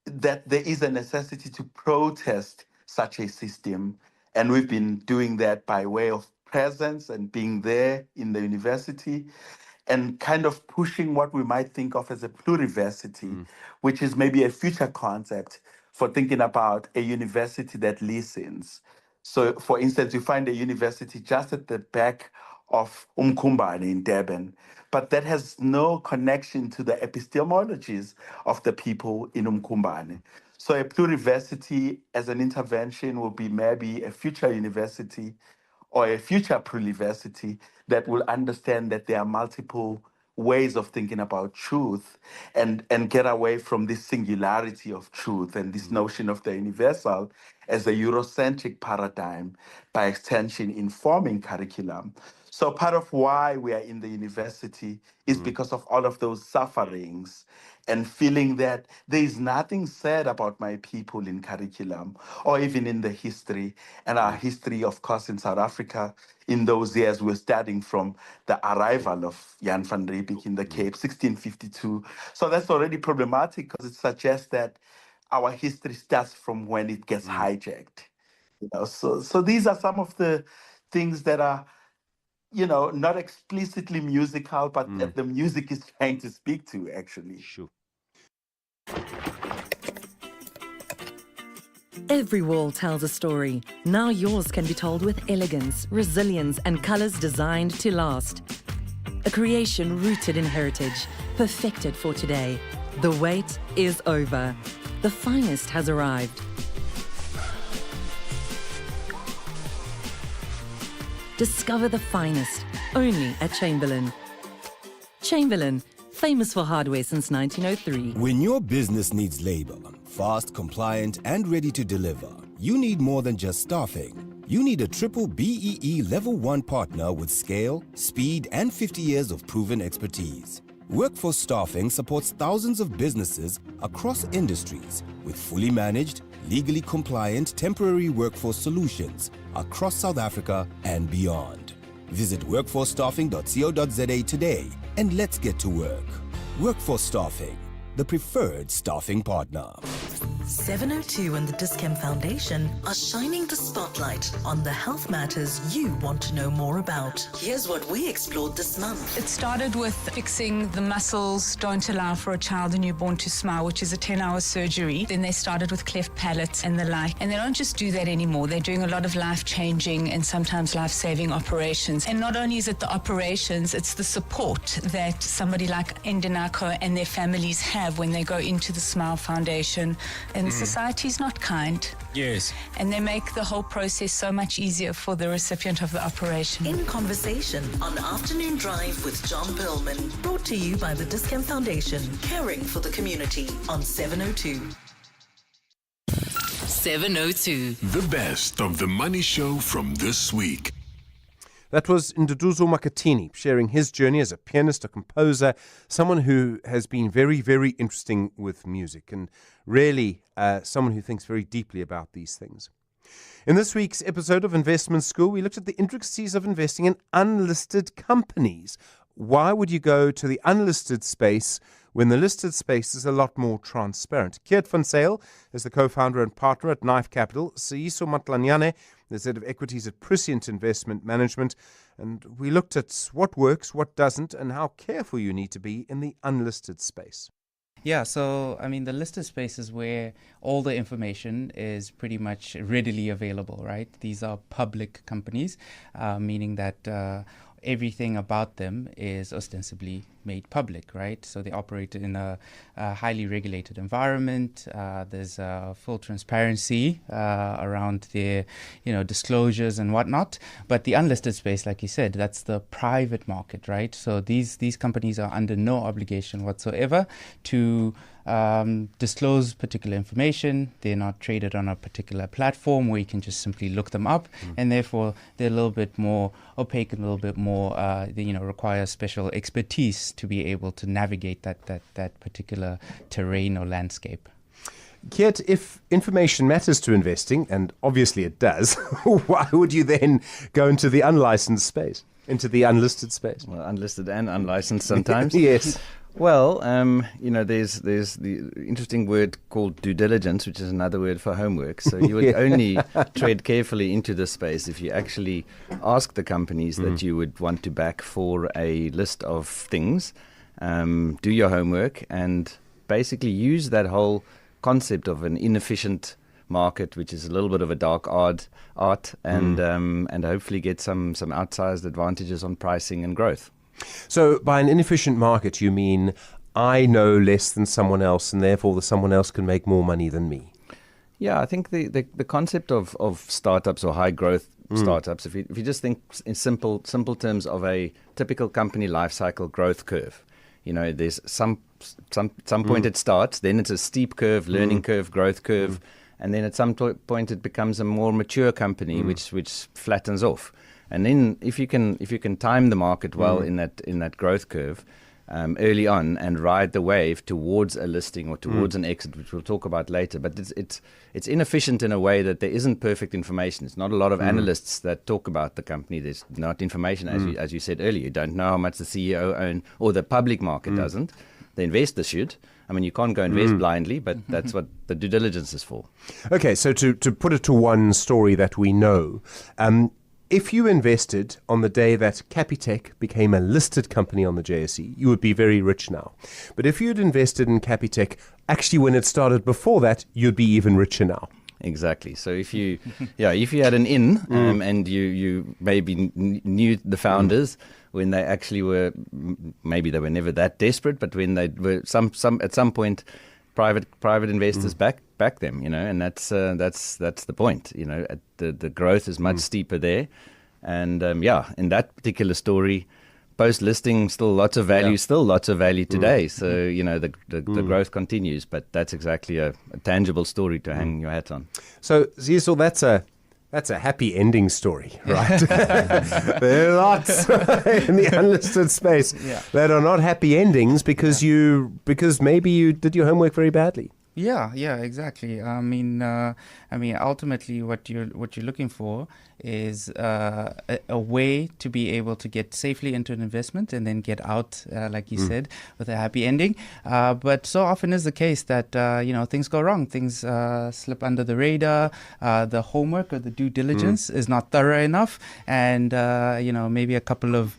that there is a necessity to protest such a system. And we've been doing that by way of presence and being there in the university and kind of pushing what we might think of as a pluriversity, which is maybe a future concept for thinking about a university that listens. So, for instance, you find a university just at the back of Umkumbane in Durban, but that has no connection to the epistemologies of the people in Umkumbane. So, a pluriversity as an intervention will be maybe a future university or a future pluriversity that will understand that there are multiple ways of thinking about truth and get away from this singularity of truth and this notion of the universal as a Eurocentric paradigm, by extension informing curriculum. So part of why we are in the university is because of all of those sufferings and feeling that there is nothing said about my people in curriculum or even in the history. And our history, of course, in South Africa, in those years, we're starting from the arrival of Jan van Riebeeck in the Cape, 1652. So that's already problematic because it suggests that our history starts from when it gets hijacked. So these are some of the things that are not explicitly musical, but that the music is trying to speak to, actually. Sure. Every wall tells a story. Now yours can be told with elegance, resilience, and colors designed to last. A creation rooted in heritage, perfected for today. The wait is over. The finest has arrived. Discover the finest, only at Chamberlain. Chamberlain, famous for hardware since 1903. When your business needs labor, fast, compliant, and ready to deliver, you need more than just staffing. You need a triple BEE Level 1 partner with scale, speed, and 50 years of proven expertise. Workforce Staffing supports thousands of businesses across industries with fully managed, legally compliant temporary workforce solutions across South Africa and beyond. Visit workforcestaffing.co.za today and let's get to work. Workforce Staffing, the preferred staffing partner. 702 and the Discam Foundation are shining the spotlight on the health matters you want to know more about. Here's what we explored this month. It started with fixing the muscles don't allow for a child, a newborn, to smile, which is a 10-hour surgery. Then they started with cleft palate and the like. And they don't just do that anymore. They're doing a lot of life-changing and sometimes life-saving operations. And not only is it the operations, it's the support that somebody like Ndinako and their families have when they go into the Smile Foundation. and society's not kind. Yes. And they make the whole process so much easier for the recipient of the operation. In Conversation on Afternoon Drive with John Perlman. Brought to you by the Dis-Chem Foundation, caring for the community on 702. 702. The best of the Money Show from this week. That was Nduduzo Makatini sharing his journey as a pianist, a composer, someone who has been very, very interesting with music and really someone who thinks very deeply about these things. In this week's episode of Investment School, we looked at the intricacies of investing in unlisted companies. Why would you go to the unlisted space when the listed space is a lot more transparent? Keert van Zyl is the co-founder and partner at Knife Capital. Siyiso Matlanyane, the head of equities at Prescient Investment Management. And we looked at what works, what doesn't, and how careful you need to be in the unlisted space. Yeah, so I mean, the listed space is where all the information is pretty much readily available, right? These are public companies, meaning that everything about them is ostensibly made public, right? So they operate in a highly regulated environment. There's full transparency around their, disclosures and whatnot. But the unlisted space, like you said, that's the private market, right? So these companies are under no obligation whatsoever to disclose particular information. They're not traded on a particular platform where you can just simply look them up, and therefore they're a little bit more opaque and a little bit more, require special expertise to be able to navigate that particular terrain or landscape. Yet, if information matters to investing, and obviously it does, why would you then go into the unlicensed space, into the unlisted space? Well, unlisted and unlicensed sometimes. Yes. Well, there's the interesting word called due diligence, which is another word for homework. So you would only tread carefully into this space if you actually ask the companies that you would want to back for a list of things, do your homework, and basically use that whole concept of an inefficient market, which is a little bit of a dark art, and hopefully get some outsized advantages on pricing and growth. So by an inefficient market, you mean I know less than someone else, and therefore someone else can make more money than me? Yeah, I think the concept of startups or high growth startups, if you just think in simple terms of a typical company life cycle growth curve, there's some point it starts, then it's a steep curve, learning curve, growth curve, and then at some point it becomes a more mature company which flattens off. And then if you can time the market well in that growth curve early on and ride the wave towards a listing or towards an exit, which we'll talk about later. But it's inefficient in a way that there isn't perfect information. It's not a lot of analysts that talk about the company. There's not information, as you said earlier. You don't know how much the CEO owns, or the public market doesn't. The investor should. I mean, you can't go invest blindly, but that's what the due diligence is for. Okay, so to put it to one story that we know, if you invested on the day that Capitec became a listed company on the JSE, you would be very rich now. But if you'd invested in Capitec, actually when it started before that, you'd be even richer now. Exactly. So if you had an in and you maybe knew the founders when they actually were, maybe they were never that desperate, but when they were at some point, private investors back them, and that's the point. The growth is much steeper there, and in that particular story, post listing, still lots of value today. So the growth continues, but that's exactly a tangible story to hang your hat on. So Ziso, that's a happy ending story, right? There are lots in the unlisted space that are not happy endings because maybe you did your homework very badly. Yeah, exactly. I mean, ultimately, what you're looking for is a way to be able to get safely into an investment and then get out, like you said, with a happy ending. But so often is the case that things go wrong, things slip under the radar. The homework or the due diligence is not thorough enough, and maybe a couple of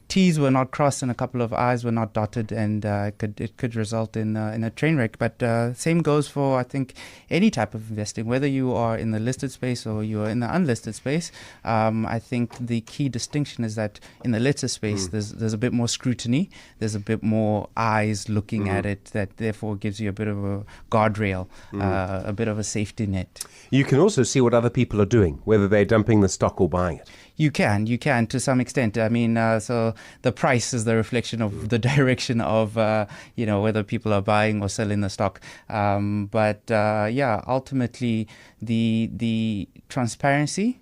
T's were not crossed and a couple of I's were not dotted, and it could result in a train wreck. But same goes for, I think, any type of investing, whether you are in the listed space or you are in the unlisted space. I think the key distinction is that in the listed space, there's a bit more scrutiny, there's a bit more eyes looking at it, that therefore gives you a bit of a guardrail, a bit of a safety net. You can also see what other people are doing, whether they're dumping the stock or buying it. You can to some extent. I mean, so the price is the reflection of the direction of, whether people are buying or selling the stock. But ultimately, the transparency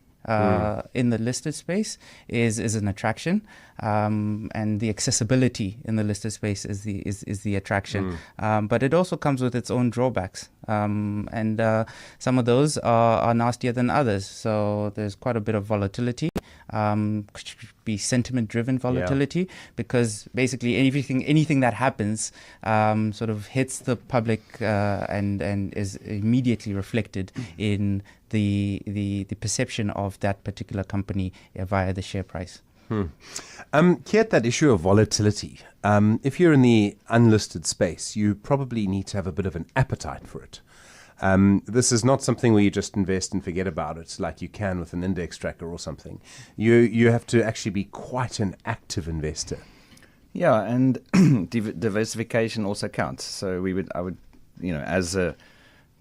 in the listed space is an attraction, and the accessibility in the listed space is the attraction. But it also comes with its own drawbacks, and some of those are nastier than others. So there's quite a bit of volatility. Could be sentiment-driven volatility, because basically anything that happens sort of hits the public and is immediately reflected in the perception of that particular company via the share price. Kiet, that issue of volatility, if you're in the unlisted space, you probably need to have a bit of an appetite for it. This is not something where you just invest and forget about it like you can with an index tracker or something. You have to actually be quite an active investor. Yeah, and diversification also counts. So I would, as a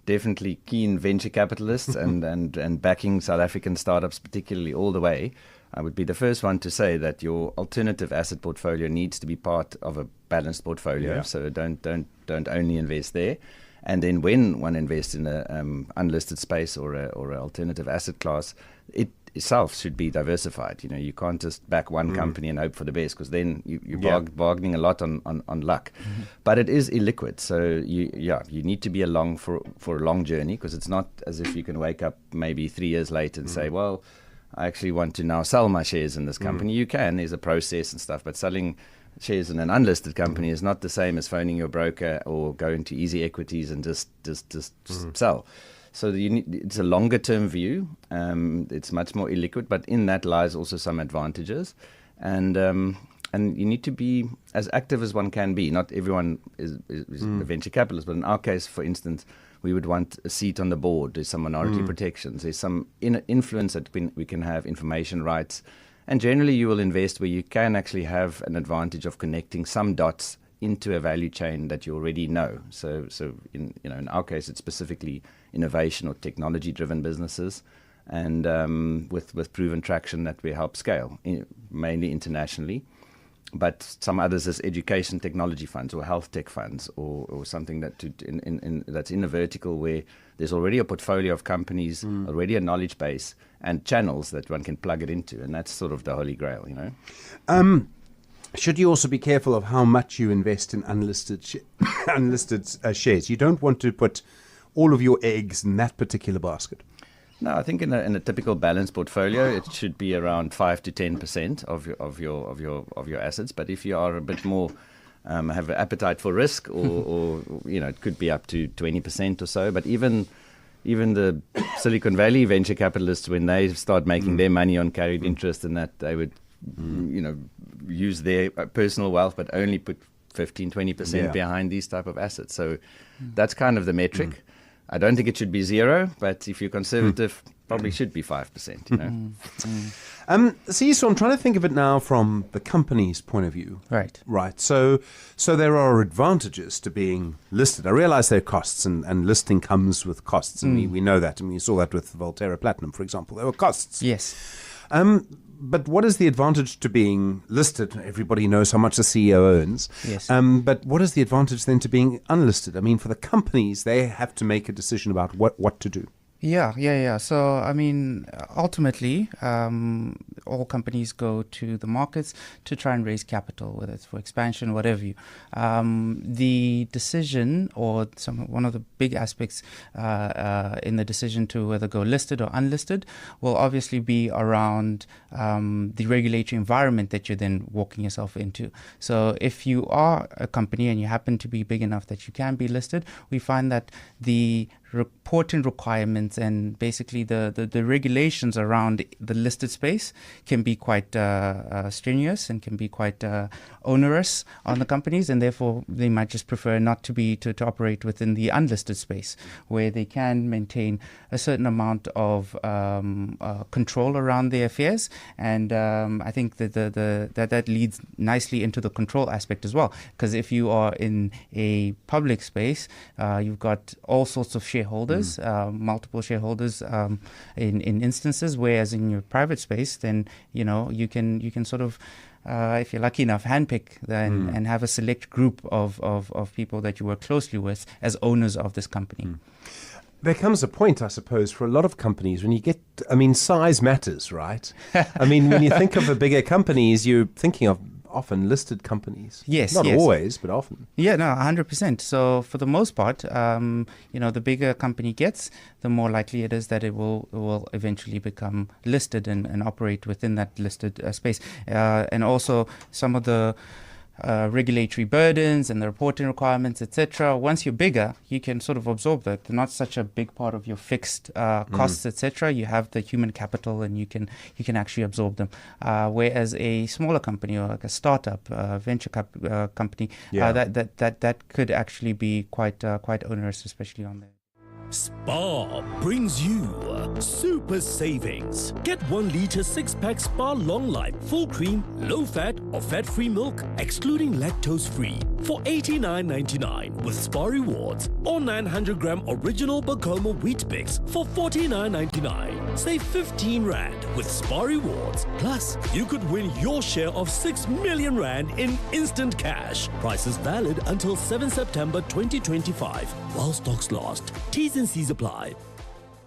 definitely keen venture capitalist and backing South African startups particularly all the way, I would be the first one to say that your alternative asset portfolio needs to be part of a balanced portfolio. Yeah. So don't only invest there. And then when one invests in an unlisted space or an alternative asset class, it itself should be diversified. You can't just back one company and hope for the best, because then you're bargaining a lot on luck. But it is illiquid, so you need to be along for a long journey, because it's not as if you can wake up maybe 3 years later and say, well, I actually want to now sell my shares in this company. You can, there's a process and stuff, but selling shares in an unlisted company is not the same as phoning your broker or going to easy equities and just sell. So it's a longer term view. It's much more illiquid, but in that lies also some advantages. And you need to be as active as one can be. Not everyone is a venture capitalist, but in our case, for instance, we would want a seat on the board. There's some minority protections. There's some influence that we can have, information rights. And generally, you will invest where you can actually have an advantage of connecting some dots into a value chain that you already know. So in our case, it's specifically innovation or technology-driven businesses, and with proven traction that we help scale, mainly internationally. But some others as education technology funds or health tech funds, or something that's in a vertical where there's already a portfolio of companies, already a knowledge base, and channels that one can plug it into, and that's sort of the holy grail, Should you also be careful of how much you invest in unlisted shares? You don't want to put all of your eggs in that particular basket. No, I think in a typical balanced portfolio, it should be around 5 to 10% of your assets. But if you are a bit more have an appetite for risk, or it could be up to 20% or so. But even the Silicon Valley venture capitalists, when they start making their money on carried interest, and that they would use their personal wealth, but only put 15-20% behind these type of assets. So that's kind of the metric. I don't think it should be 0, but if you're conservative, probably should be 5%. So I'm trying to think of it now from the company's point of view. Right. So there are advantages to being listed. I realize there are costs, and listing comes with costs, and we know that. And we saw that with Volterra Platinum, for example. There were costs. Yes. But what is the advantage to being listed? Everybody knows how much the CEO earns. Yes. But what is the advantage then to being unlisted? I mean, for the companies, they have to make a decision about what to do. Yeah. So, I mean, ultimately, all companies go to the markets to try and raise capital, whether it's for expansion, whatever you. The decision, or one of the big aspects in the decision to whether go listed or unlisted, will obviously be around the regulatory environment that you're then walking yourself into. So if you are a company and you happen to be big enough that you can be listed, we find that the reporting requirements and basically the regulations around the listed space can be quite strenuous and can be quite onerous on the companies, and therefore they might just prefer not to operate within the unlisted space, where they can maintain a certain amount of control around their affairs. And I think that that leads nicely into the control aspect as well, because if you are in a public space, you've got all sorts of shareholders, multiple shareholders in instances, whereas in your private space, then you can sort of if you're lucky enough, handpick and have a select group of people that you work closely with as owners of this company. There comes a point, I suppose, for a lot of companies when you get, size matters, right? When you think of the bigger companies, you're thinking of often listed companies. Yes. Not always, but often. Yeah, no, 100%. So for the most part, the bigger a company gets, the more likely it is that it will eventually become listed and operate within that listed space. And also some of the regulatory burdens and the reporting requirements, etc. Once you're bigger, you can sort of absorb that. They're not such a big part of your fixed costs, etc. You have the human capital, and you can actually absorb them. Whereas a smaller company or like a startup, venture company, that could actually be quite onerous, especially on there. Spar brings you super savings. Get 1 litre 6-pack Spar Long Life full cream, low fat or fat-free milk, excluding lactose-free, for $89.99 with Spar Rewards, or 900 gram original Bacomo Wheat Bix for $49.99. Save 15 Rand with Spar Rewards. Plus, you could win your share of 6 million Rand in instant cash. Prices valid until 7 September 2025 while stocks last. T's and C's apply.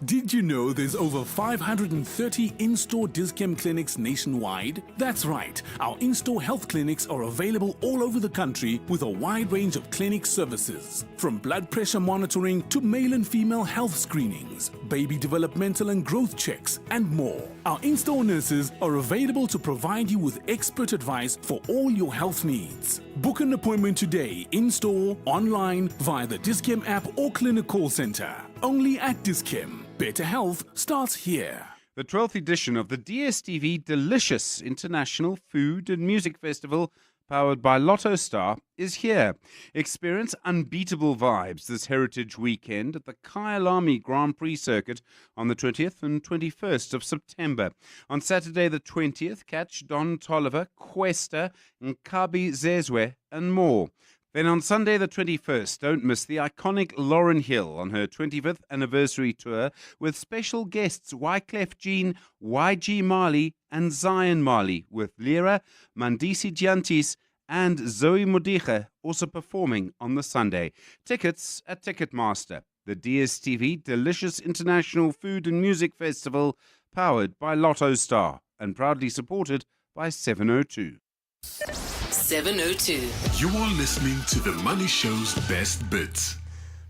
Did you know there's over 530 in-store Dis-Chem clinics nationwide? That's right. Our in-store health clinics are available all over the country with a wide range of clinic services. From blood pressure monitoring to male and female health screenings, baby developmental and growth checks, and more. Our in-store nurses are available to provide you with expert advice for all your health needs. Book an appointment today, in-store, online, via the Dis-Chem app or clinic call center. Only at Dis-Chem. Better health starts here. The 12th edition of the DSTV Delicious International Food and Music Festival, powered by Lotto Star, is here. Experience unbeatable vibes this Heritage Weekend at the Kyalami Grand Prix Circuit on the 20th and 21st of September. On Saturday the 20th, catch Don Toliver, Questa, Nkabi Zezwe, and more. Then on Sunday the 21st, don't miss the iconic Lauryn Hill on her 25th anniversary tour with special guests Wyclef Jean, YG Marley and Zion Marley, with Lyra, Mandisi Giantis and Zoe Modiche also performing on the Sunday. Tickets at Ticketmaster. The DSTV Delicious International Food and Music Festival, powered by Lotto Star and proudly supported by 702. 702. You are listening to The Money Show's best bits.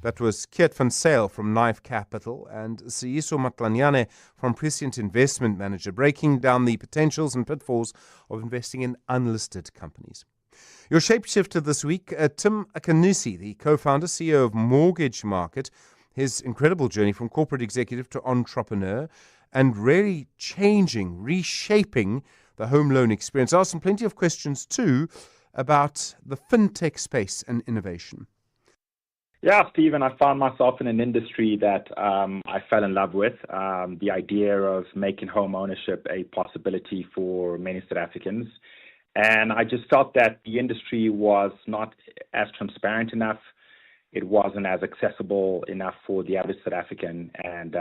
That was Keert van Sail from Knife Capital and Siyiso Matlanyane from Prescient Investment Manager, breaking down the potentials and pitfalls of investing in unlisted companies. Your shapeshifter this week, Tim Akanusi, the co-founder, CEO of Mortgage Market, his incredible journey from corporate executive to entrepreneur and really reshaping the home loan experience. I asked him plenty of questions too about the fintech space and innovation. Yeah, Stephen, I found myself in an industry that I fell in love with. The idea of making home ownership a possibility for many South Africans. And I just felt that the industry was not as transparent enough. It wasn't as accessible enough for the average South African. And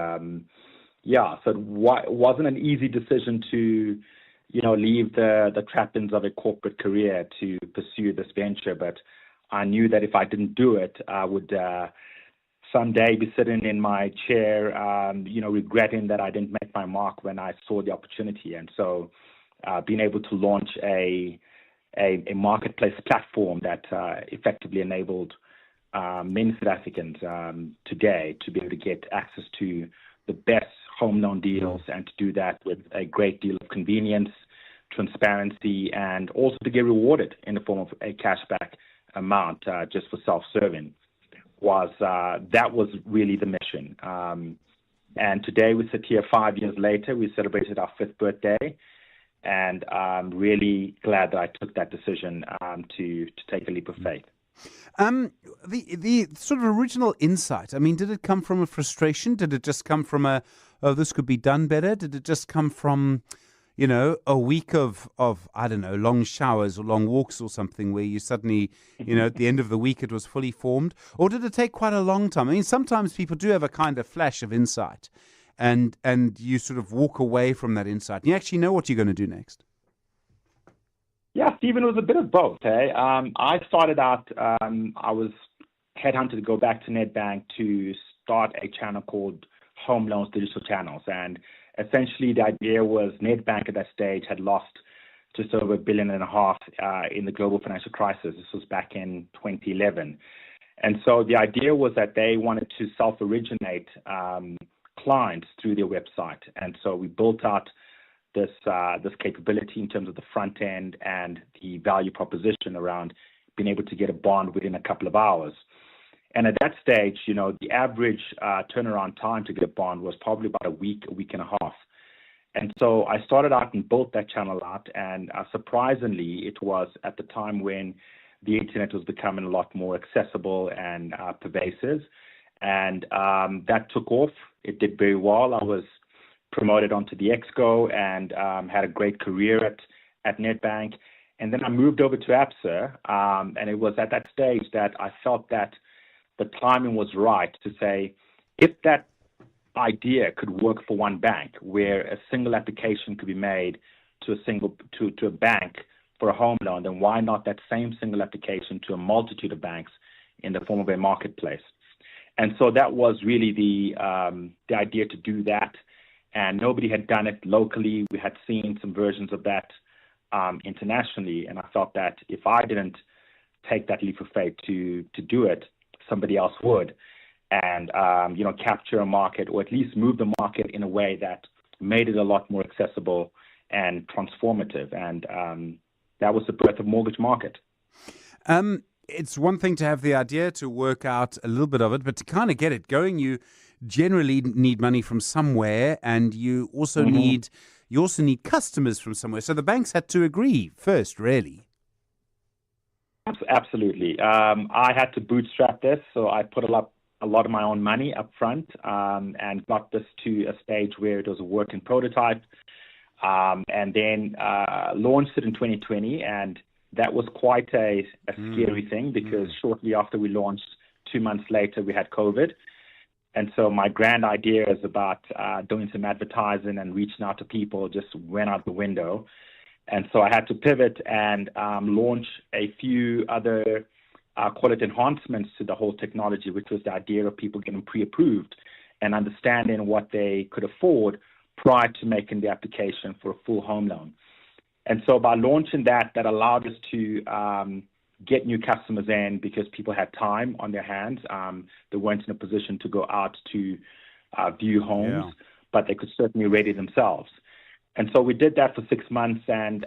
so it wasn't an easy decision to leave the trappings of a corporate career to pursue this venture. But I knew that if I didn't do it, I would someday be sitting in my chair, regretting that I didn't make my mark when I saw the opportunity. And so being able to launch a marketplace platform that effectively enabled many South Africans today to be able to get access to the best home loan deals, and to do that with a great deal of convenience, transparency, and also to get rewarded in the form of a cashback amount just for self-serving was that was really the mission. And today we sit here 5 years later. We celebrated our 5th birthday, and I'm really glad that I took that decision to take a leap of faith. The sort of original insight, I mean, did it come from a frustration? Did it just come from oh, this could be done better? Did it just come from, a week of I don't know, long showers or long walks or something where you suddenly, at the end of the week it was fully formed? Or did it take quite a long time? I mean, sometimes people do have a kind of flash of insight and you sort of walk away from that insight and you actually know what you're going to do next. Yeah, Stephen, it was a bit of both. I started out, I was headhunted to go back to Nedbank to start a channel called Home Loans Digital Channels. And essentially the idea was Nedbank at that stage had lost just over $1.5 billion in the global financial crisis. This was back in 2011. And so the idea was that they wanted to self-originate clients through their website. And so we built out this capability in terms of the front end and the value proposition around being able to get a bond within a couple of hours. And at that stage, the average turnaround time to get a bond was probably about a week and a half. And so I started out and built that channel out. And surprisingly, it was at the time when the internet was becoming a lot more accessible and pervasive. And that took off. It did very well. I was promoted onto the Exco and had a great career at Nedbank. And then I moved over to ABSA, and it was at that stage that I felt that the timing was right to say, if that idea could work for one bank, where a single application could be made to a bank for a home loan, then why not that same single application to a multitude of banks in the form of a marketplace? And so that was really the idea to do that. And nobody had done it locally. We had seen some versions of that internationally. And I felt that if I didn't take that leap of faith to do it, somebody else would. And, capture a market, or at least move the market in a way that made it a lot more accessible and transformative. And that was the birth of Mortgage Market. It's one thing to have the idea, to work out a little bit of it, but to kind of get it going, you generally need money from somewhere, and you also need customers from somewhere. So the banks had to agree first, really. Absolutely. I had to bootstrap this, so I put a lot of my own money up front and got this to a stage where it was a working prototype, and then launched it in 2020. And that was quite a scary thing, because shortly after we launched, 2 months later, we had COVID. And so my grand idea is about doing some advertising and reaching out to people just went out the window. And so I had to pivot and launch a few other quality enhancements to the whole technology, which was the idea of people getting pre-approved and understanding what they could afford prior to making the application for a full home loan. And so by launching that allowed us to get new customers in, because people had time on their hands. They weren't in a position to go out to view homes, but they could certainly ready themselves. And so we did that for 6 months and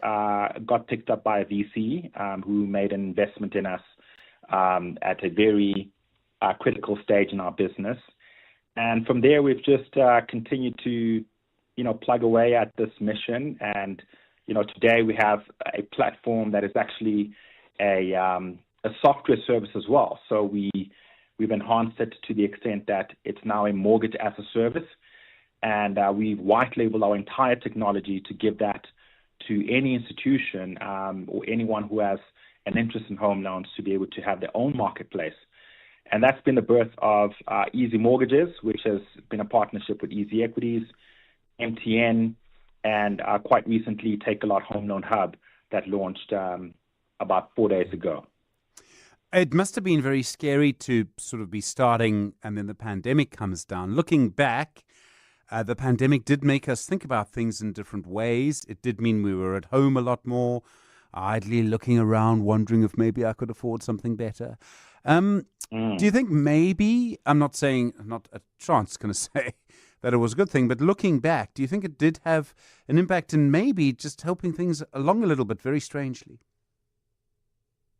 got picked up by a VC who made an investment in us at a very critical stage in our business. And from there, we've just continued to, plug away at this mission. And, today we have a platform that is actually a software service as well. So we've enhanced it to the extent that it's now a mortgage as a service. And we've white labeled our entire technology to give that to any institution or anyone who has an interest in home loans to be able to have their own marketplace. And that's been the birth of Easy Mortgages, which has been a partnership with Easy Equities, MTN, and quite recently Take a Lot Home Loan Hub that launched about 4 days ago. It must have been very scary to sort of be starting and then the pandemic comes down. Looking back, the pandemic did make us think about things in different ways. It did mean we were at home a lot more, idly looking around, wondering if maybe I could afford something better. Do you think maybe, I'm not a chance going to say that it was a good thing, but looking back, do you think it did have an impact in maybe just helping things along a little bit, very strangely?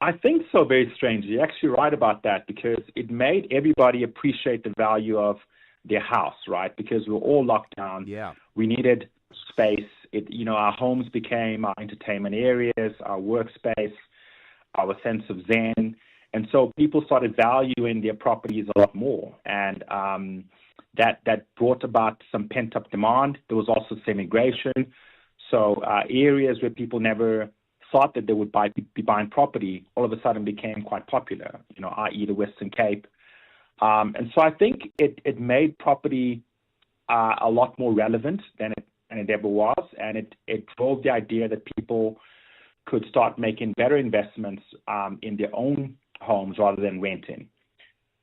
I think so, very strangely. You're actually right about that, because it made everybody appreciate the value of their house, right? Because we were all locked down. Yeah. We needed space. Our homes became our entertainment areas, our workspace, our sense of zen. And so people started valuing their properties a lot more. And that brought about some pent-up demand. There was also some immigration. So areas where people never thought that they would be buying property all of a sudden became quite popular, i.e. the Western Cape. And so I think it made property a lot more relevant than it ever was. And it drove the idea that people could start making better investments in their own homes rather than renting.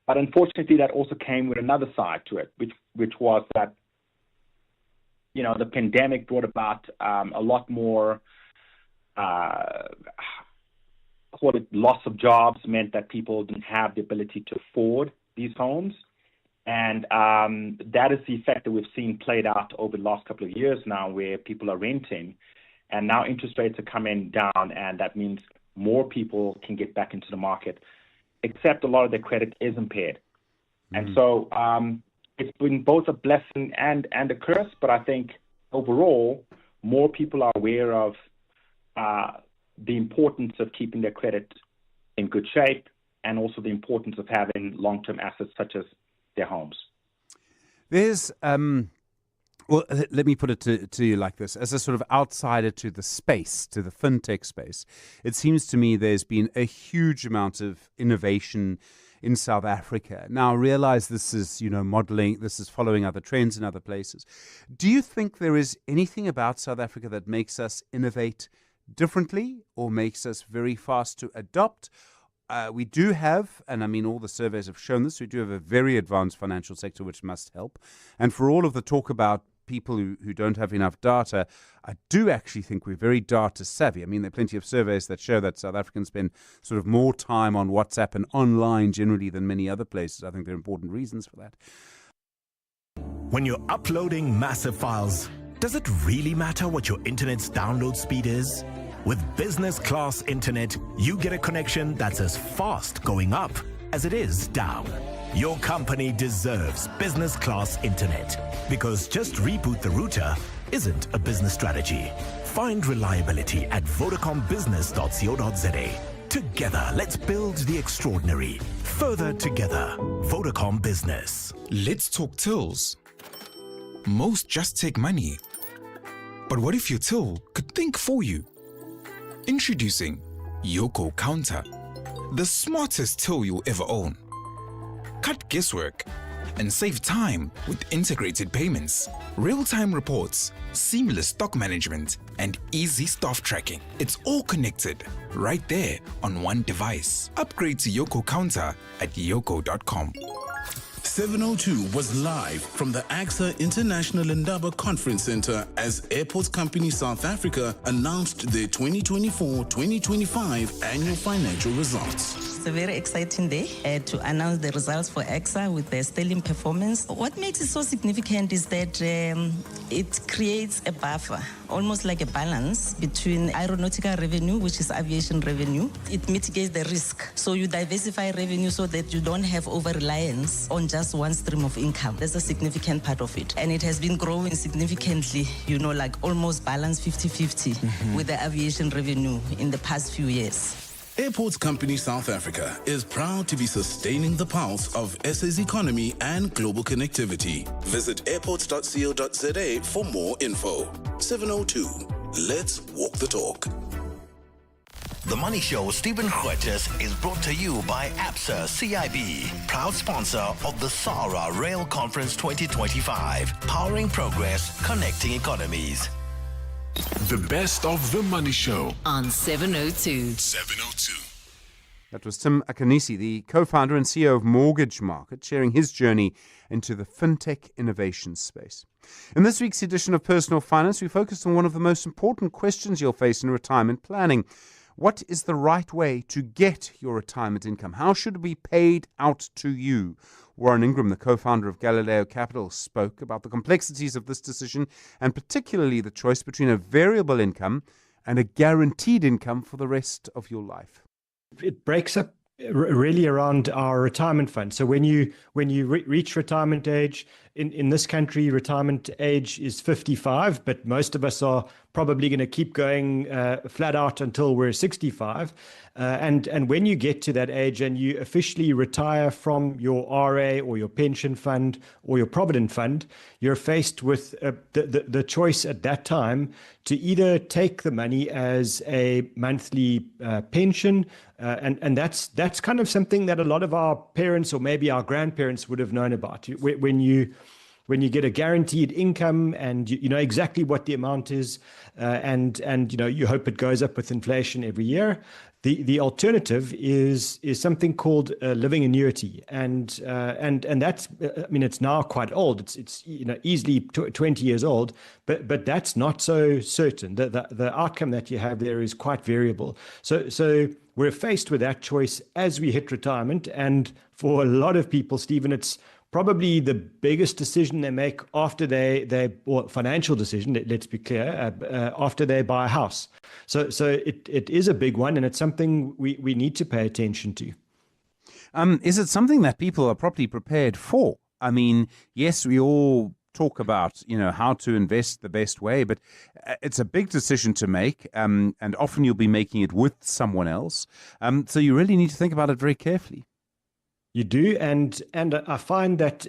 But unfortunately, that also came with another side to it, which was that, the pandemic brought about a lot more, call it loss of jobs, meant that people didn't have the ability to afford these homes. And that is the effect that we've seen played out over the last couple of years now, where people are renting, and now interest rates are coming down, and that means more people can get back into the market, except a lot of their credit is impaired. And so it's been both a blessing and a curse, but I think overall, more people are aware of the importance of keeping their credit in good shape, and also the importance of having long-term assets such as their homes. There's, well, let me put it to you like this. As a sort of outsider to the space, to the fintech space, it seems to me there's been a huge amount of innovation in South Africa. Now, I realize this is, modeling, this is following other trends in other places. Do you think there is anything about South Africa that makes us innovate differently or makes us very fast to adopt? We do have, and I mean all the surveys have shown this, we do have a very advanced financial sector which must help. And for all of the talk about people who don't have enough data, I do actually think we're very data savvy. I mean, there are plenty of surveys that show that South Africans spend sort of more time on WhatsApp and online generally than many other places. I think there are important reasons for that. When you're uploading massive files, does it really matter what your internet's download speed is? With business class internet, you get a connection that's as fast going up as it is down. Your company deserves business class internet, because just reboot the router isn't a business strategy. Find reliability at vodacombusiness.co.za. Together, let's build the extraordinary. Further together. Vodacom Business. Let's talk tills. Most just take money. But what if your till could think for you? Introducing Yoko Counter, the smartest till you'll ever own. Cut guesswork and save time with integrated payments, real-time reports, seamless stock management, and easy staff tracking. It's all connected right there on one device. Upgrade to Yoko Counter at yoko.com. 702 was live from the AXA International Indaba Conference Center as Airports Company South Africa announced their 2024-2025 annual financial results. It's a very exciting day to announce the results for AXA with their sterling performance. What makes it so significant is that it creates a buffer, almost like a balance between aeronautical revenue, which is aviation revenue. It mitigates the risk. So you diversify revenue so that you don't have over-reliance on just one stream of income. That's a significant part of it. And it has been growing significantly, like almost balanced 50-50 with the aviation revenue in the past few years. Airports Company South Africa is proud to be sustaining the pulse of SA's economy and global connectivity. Visit airports.co.za for more info. 702. Let's walk the talk. The Money Show, Stephen Grootes, is brought to you by ABSA CIB, proud sponsor of the SARA Rail Conference 2025, powering progress, connecting economies. The best of the Money Show on 702. 702. That was Tim Akanisi, the co-founder and CEO of Mortgage Market, sharing his journey into the fintech innovation space. In this week's edition of Personal Finance, we focused on one of the most important questions you'll face in retirement planning. What is the right way to get your retirement income? How should it be paid out to you? Warren Ingram, the co-founder of Galileo Capital, spoke about the complexities of this decision and particularly the choice between a variable income and a guaranteed income for the rest of your life. it breaks up really around our retirement fund. So when you reach retirement age, in this country, retirement age is 55, but most of us are probably going to keep going flat out until we're 65. And when you get to that age and you officially retire from your RA or your pension fund or your provident fund, you're faced with the choice at that time to either take the money as a monthly pension, and that's kind of something that a lot of our parents or maybe our grandparents would have known about. When you get a guaranteed income and you know exactly what the amount is, and you know you hope it goes up with inflation every year. The alternative is something called a living annuity, and that's, I mean, it's now quite old. It's you know easily 20 years old, but that's not so certain. The outcome that you have there is quite variable. So we're faced with that choice as we hit retirement, and for a lot of people, Stephen, it's probably the biggest decision they make after or financial decision, let's be clear, after they buy a house. So it is a big one, and it's something we need to pay attention to. Is it something that people are properly prepared for? I mean, yes, we all talk about, you know, how to invest the best way, but it's a big decision to make, and often you'll be making it with someone else. So you really need to think about it very carefully. You do, and I find that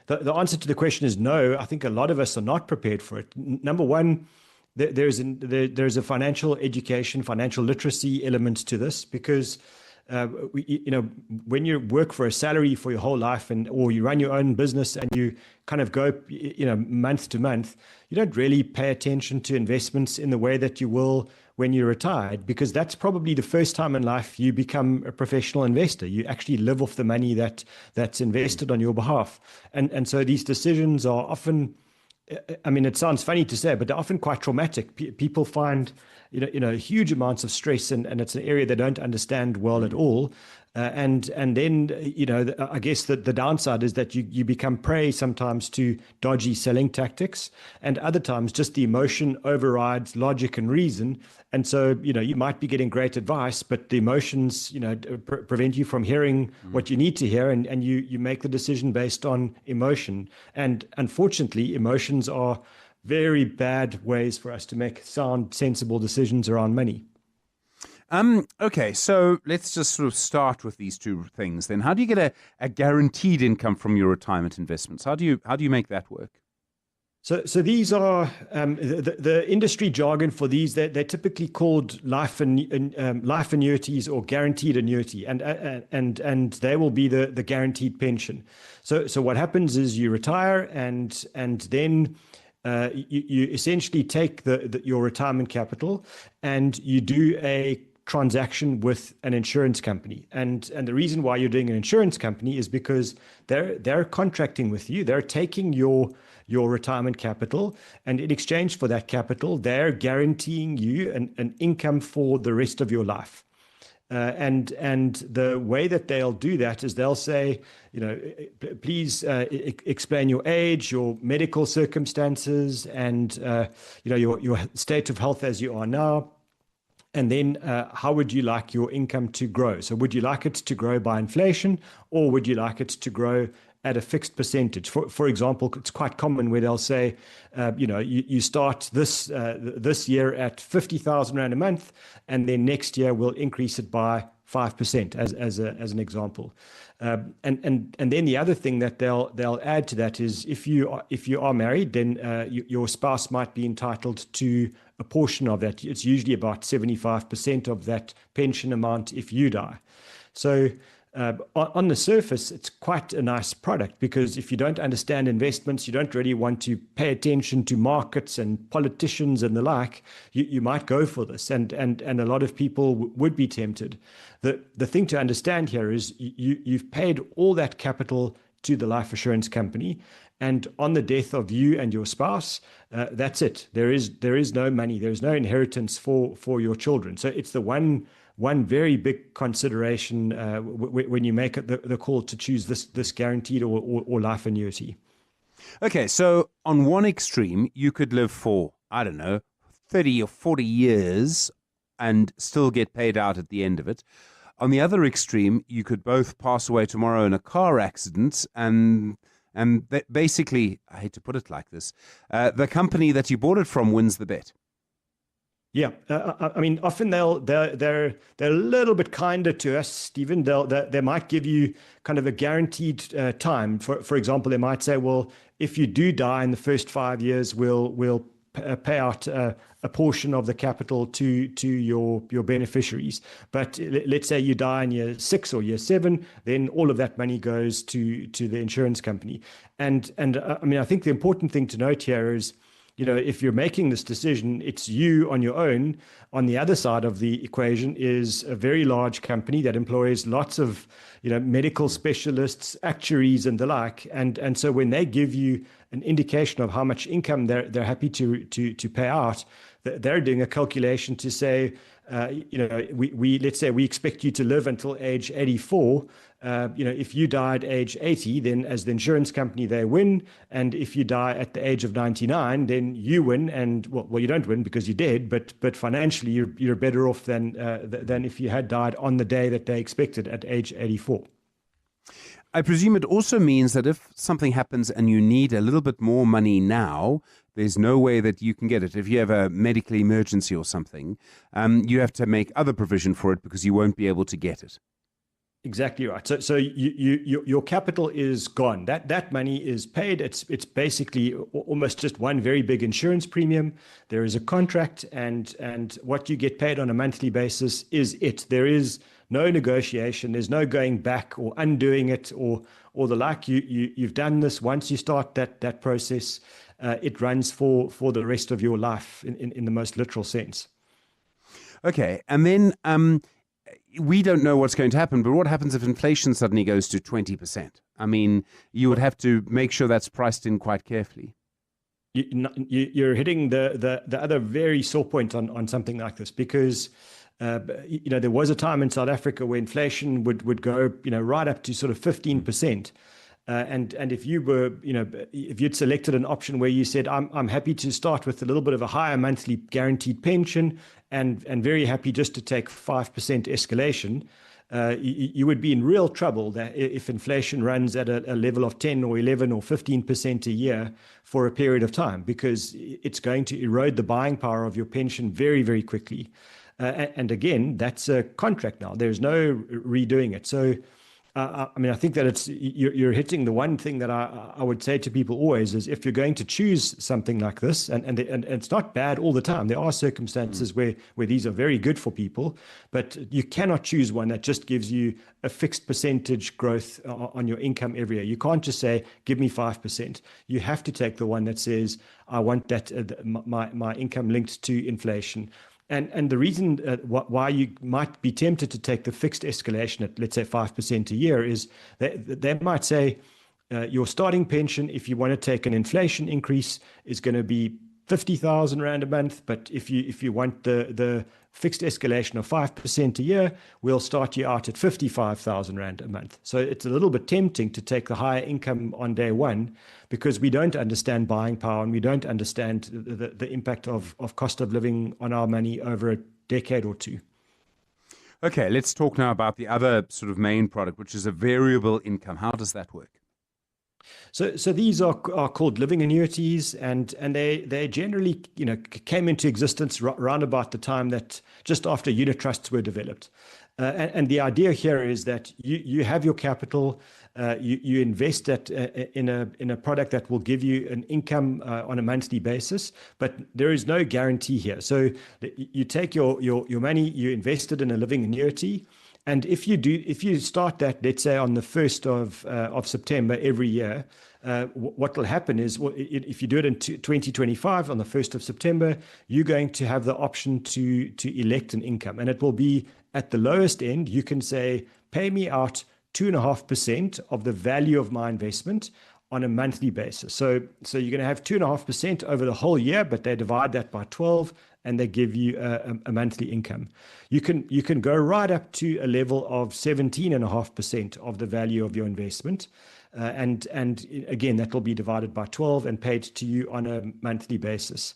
the answer to the question is no. I think a lot of us are not prepared for it. Number one, there's a financial education, financial literacy element to this, because you know, when you work for a salary for your whole life, or you run your own business and you kind of go, you know, month to month, you don't really pay attention to investments in the way that you will when you're retired, because that's probably the first time in life you become a professional investor. You actually live off the money that's invested on your behalf. And so these decisions are often, I mean, it sounds funny to say, but they're often quite traumatic. People find, you know, huge amounts of stress, and it's an area they don't understand well at all. And then, you know, I guess the downside is that you become prey sometimes to dodgy selling tactics, and other times just the emotion overrides logic and reason. And so, you know, you might be getting great advice, but the emotions, you know, prevent you from hearing what you need to hear, and you make the decision based on emotion. And unfortunately, emotions are very bad ways for us to make sound, sensible decisions around money. Okay, so let's just sort of start with these two things then. How do you get a guaranteed income from your retirement investments? How do you make that work? So these are the industry jargon for these. They're typically called life annuities or guaranteed annuity, and they will be the guaranteed pension. So what happens is you retire, and then you essentially take your retirement capital and you do a transaction with an insurance company. And the reason why you're doing an insurance company is because they're contracting with you. They're taking your retirement capital, and in exchange for that capital, they're guaranteeing you an income for the rest of your life. And the way that they'll do that is they'll say, you know, please explain your age, your medical circumstances, and you know, your state of health as you are now. And then how would you like your income to grow? So would you like it to grow by inflation, or would you like it to grow at a fixed percentage? For example, it's quite common where they'll say, you know, you start this year at 50,000 Rand a month, and then next year we'll increase it by 5% as an example. And then the other thing that they'll add to that is if you are married, then your spouse might be entitled to a portion of that. It's usually about 75% of that pension amount if you die. So on the surface, it's quite a nice product, because if you don't understand investments, you don't really want to pay attention to markets and politicians and the like, you might go for this. And a lot of people would be tempted. The thing to understand here is you've paid all that capital to the life assurance company, and on the death of you and your spouse, that's it. There is no money. There is no inheritance for your children. So it's the one very big consideration when you make the call to choose this guaranteed or life annuity. Okay, so on one extreme, you could live for, I don't know, 30 or 40 years and still get paid out at the end of it. On the other extreme, you could both pass away tomorrow in a car accident, and basically, I hate to put it like this, the company that you bought it from wins the bet. Yeah, I mean, often they're a little bit kinder to us, Stephen. They might give you kind of a guaranteed time. For example, they might say, well, if you do die in the first 5 years, we'll pay out a portion of the capital to your beneficiaries. But let's say you die in year 6 or year 7, then all of that money goes to the insurance company. And I mean, I think the important thing to note here is, if you're making this decision, it's you on your own. On the other side of the equation is a very large company that employs lots of, medical specialists, actuaries, and the like. And so when they give you an indication of how much income they're happy to pay out, they're doing a calculation to say, let's say we expect you to live until age 84. If you die at age 80, then as the insurance company, they win. And if you die at the age of 99, then you win. And well, you don't win because you're dead, but financially you're better off than if you had died on the day that they expected at age 84. I presume it also means that if something happens and you need a little bit more money now, there's no way that you can get it. If you have a medical emergency or something, you have to make other provision for it because you won't be able to get it. Exactly right. So your capital is gone. That money is paid. It's basically almost just one very big insurance premium. There is a contract, and what you get paid on a monthly basis is it. There is no negotiation. There's no going back or undoing it or the like. You've done this. Once you start that process, it runs for the rest of your life in the most literal sense. Okay, and then we don't know what's going to happen, but what happens if inflation suddenly goes to 20%? I mean, you would have to make sure that's priced in quite carefully. You're hitting the other very sore point on something like this, because there was a time in South Africa where inflation would go right up to sort of 15%. And if you were, if you'd selected an option where you said, I'm happy to start with a little bit of a higher monthly guaranteed pension and very happy just to take 5% escalation, you would be in real trouble that if inflation runs at a level of 10 or 11 or 15% a year for a period of time, because it's going to erode the buying power of your pension very, very quickly. And again, that's a contract now. There's no redoing it. So, I mean, I think that you're hitting the one thing that I would say to people always is, if you're going to choose something like this, and it's not bad all the time. There are circumstances where these are very good for people, but you cannot choose one that just gives you a fixed percentage growth on your income every year. You can't just say, give me 5%. You have to take the one that says, I want that my income linked to inflation. And the reason why you might be tempted to take the fixed escalation at, let's say, 5% a year is that they might say your starting pension, if you want to take an inflation increase, is going to be 50,000 Rand a month. But if you want the fixed escalation of 5% a year, we'll start you out at 55,000 Rand a month. So it's a little bit tempting to take the higher income on day one, because we don't understand buying power and we don't understand the impact of cost of living on our money over a decade or two. Okay, let's talk now about the other sort of main product, which is a variable income. How does that work? So these are called living annuities, and they generally came into existence round about the time that just after unit trusts were developed. And the idea here is that you have your capital, you invest that in a product that will give you an income on a monthly basis, but there is no guarantee here. So you take your money, you invest it in a living annuity. And if you start that, let's say on the 1st of September every year, what will happen is, if you do it in 2025 on the 1st of September, you're going to have the option to elect an income, and it will be at the lowest end. You can say, pay me out 2.5% of the value of my investment on a monthly basis. So you're going to have 2.5% over the whole year, but they divide that by 12 and they give you a monthly income. You can go right up to a level of 17.5% of the value of your investment. And again, that will be divided by 12 and paid to you on a monthly basis.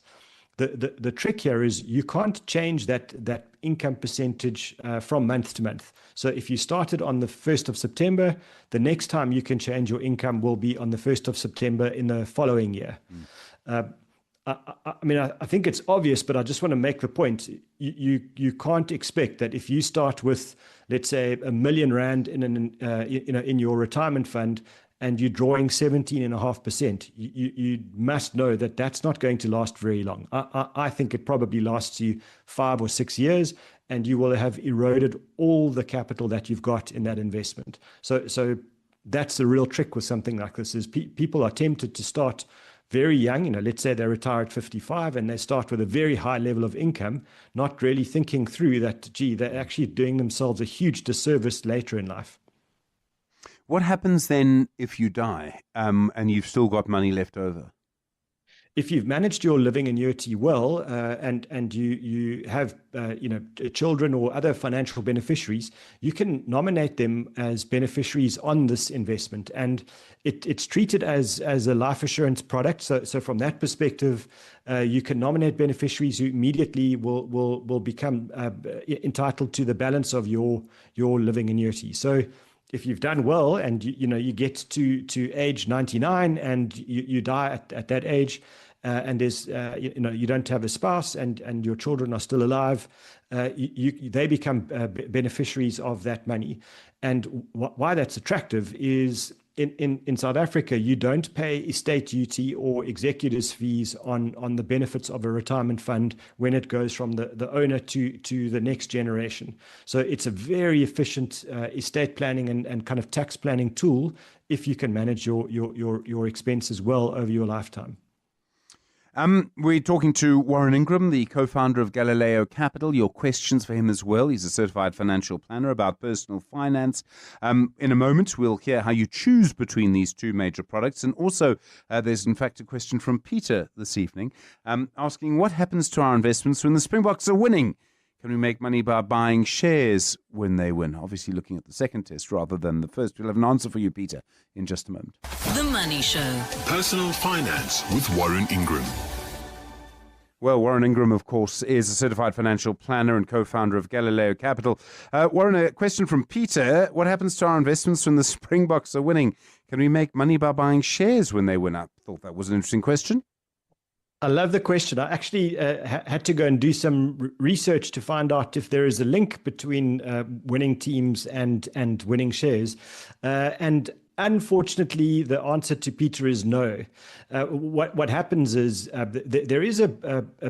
the trick here is you can't change that income percentage from month to month. So if you started on the 1st of September, the next time you can change your income will be on the 1st of September in the following year. I think it's obvious, but I just want to make the point. You can't expect that if you start with, let's say, R1 million in your retirement fund, and you're drawing 17.5%, you must know that that's not going to last very long. I think it probably lasts you 5 or 6 years, and you will have eroded all the capital that you've got in that investment. So that's the real trick with something like this, is people are tempted to start very young. Let's say they retire at 55 and they start with a very high level of income, not really thinking through that, they're actually doing themselves a huge disservice later in life. What happens then if you die and you've still got money left over? If you've managed your living annuity well, and you have children or other financial beneficiaries, you can nominate them as beneficiaries on this investment, and it's treated as a life assurance product. So from that perspective, you can nominate beneficiaries who immediately will become entitled to the balance of your living annuity. So if you've done well and you get to age 99 and you die at that age, and there's you don't have a spouse and your children are still alive, they become beneficiaries of that money. And why that's attractive is in South Africa, you don't pay estate duty or executors fees on the benefits of a retirement fund when it goes from the owner to the next generation. So it's a very efficient estate planning and kind of tax planning tool if you can manage your expenses well over your lifetime. We're talking to Warren Ingram, the co-founder of Galileo Capital. Your questions for him as well. He's a certified financial planner about personal finance. In a moment, we'll hear how you choose between these two major products. And also, there's in fact a question from Peter this evening asking, what happens to our investments when the Springboks are winning? Can we make money by buying shares when they win? Obviously looking at the second test rather than the first. We'll have an answer for you, Peter, in just a moment. The Money Show. Personal Finance with Warren Ingram. Well, Warren Ingram, of course, is a certified financial planner and co-founder of Galileo Capital. Warren, a question from Peter. What happens to our investments when the Springboks are winning? Can we make money by buying shares when they win? I thought that was an interesting question. I love the question. I actually had to go and do some research to find out if there is a link between winning teams and winning shares. And unfortunately, the answer to Peter is no. What happens is there is a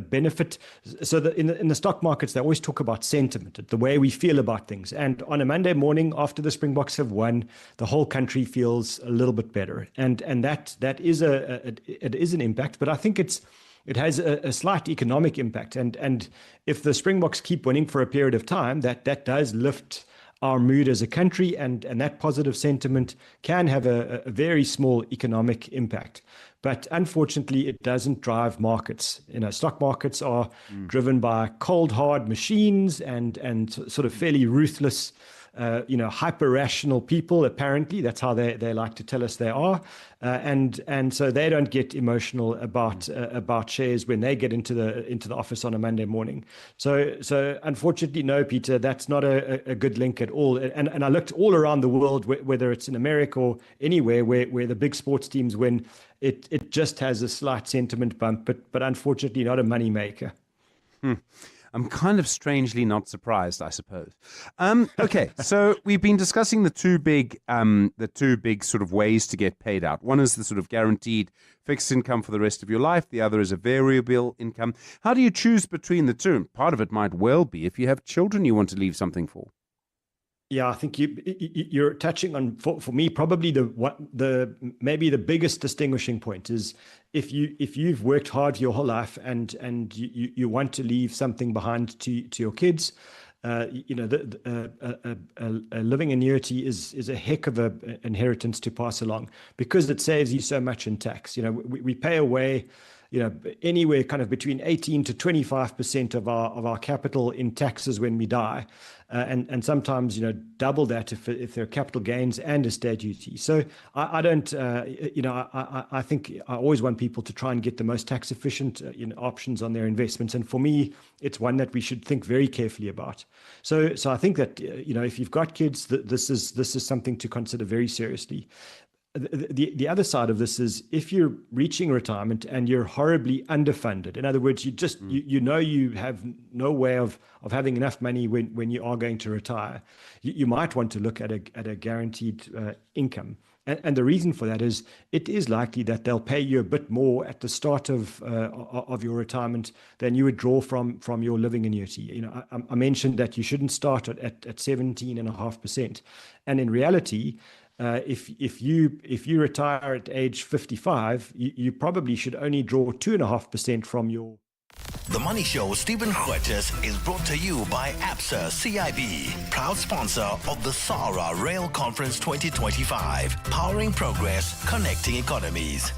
benefit. So in the stock markets, they always talk about sentiment, the way we feel about things. And on a Monday morning after the Springboks have won, the whole country feels a little bit better. And that is it is an impact. But I think it has a slight economic impact. And if the Springboks keep winning for a period of time, that does lift our mood as a country, and that positive sentiment can have a very small economic impact. But unfortunately, it doesn't drive markets. Stock markets are driven by cold, hard machines and sort of fairly ruthless, hyper-rational people. Apparently, that's how they like to tell us they are, and so they don't get emotional about shares when they get into the office on a Monday morning. So unfortunately, no, Peter, that's not a good link at all. And I looked all around the world, whether it's in America or anywhere where the big sports teams win, it just has a slight sentiment bump, but unfortunately not a money maker. I'm kind of strangely not surprised, I suppose. Okay, so we've been discussing the two big sort of ways to get paid out. One is the sort of guaranteed fixed income for the rest of your life. The other is a variable income. How do you choose between the two? And part of it might well be if you have children you want to leave something for. Yeah, I think you're touching on, for me, probably maybe the biggest distinguishing point is if you've worked hard your whole life and you want to leave something behind to your kids, a living annuity is a heck of an inheritance to pass along because it saves you so much in tax. We pay away anywhere kind of between 18 to 25% of our capital in taxes when we die, and sometimes double that if there are capital gains and estate duty. So I don't I think I always want people to try and get the most tax efficient options on their investments, and for me it's one that we should think very carefully about. So I think that if you've got kids, this is something to consider very seriously. The other side of this is if you're reaching retirement and you're horribly underfunded. In other words, you have no way of having enough money when you are going to retire. You might want to look at a guaranteed income. And the reason for that is it is likely that they'll pay you a bit more at the start of your retirement than you would draw from your living annuity. I mentioned that you shouldn't start at 17.5%, and in reality, if you retire at age 55, you probably should only draw 2.5% from your. The Money Show with Stephen Grootes is brought to you by ABSA CIB, proud sponsor of the SARA Rail Conference 2025, powering progress, connecting economies.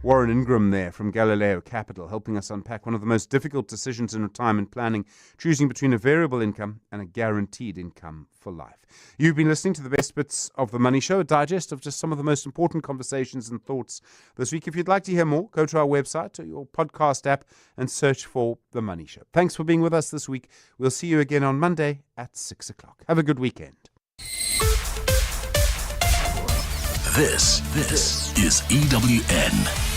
Warren Ingram there from Galileo Capital, helping us unpack one of the most difficult decisions in retirement planning, choosing between a variable income and a guaranteed income for life. You've been listening to the best bits of The Money Show, a digest of just some of the most important conversations and thoughts this week. If you'd like to hear more, go to our website or your podcast app and search for The Money Show. Thanks for being with us this week. We'll see you again on Monday at 6 o'clock. Have a good weekend. This is EWN.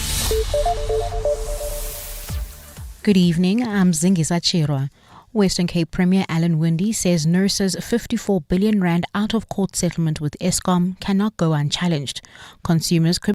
Good evening, I'm Zingisa Chirwa. Western Cape Premier Alan Winde says nurses' 54 billion rand out-of-court settlement with Eskom cannot go unchallenged. Consumers could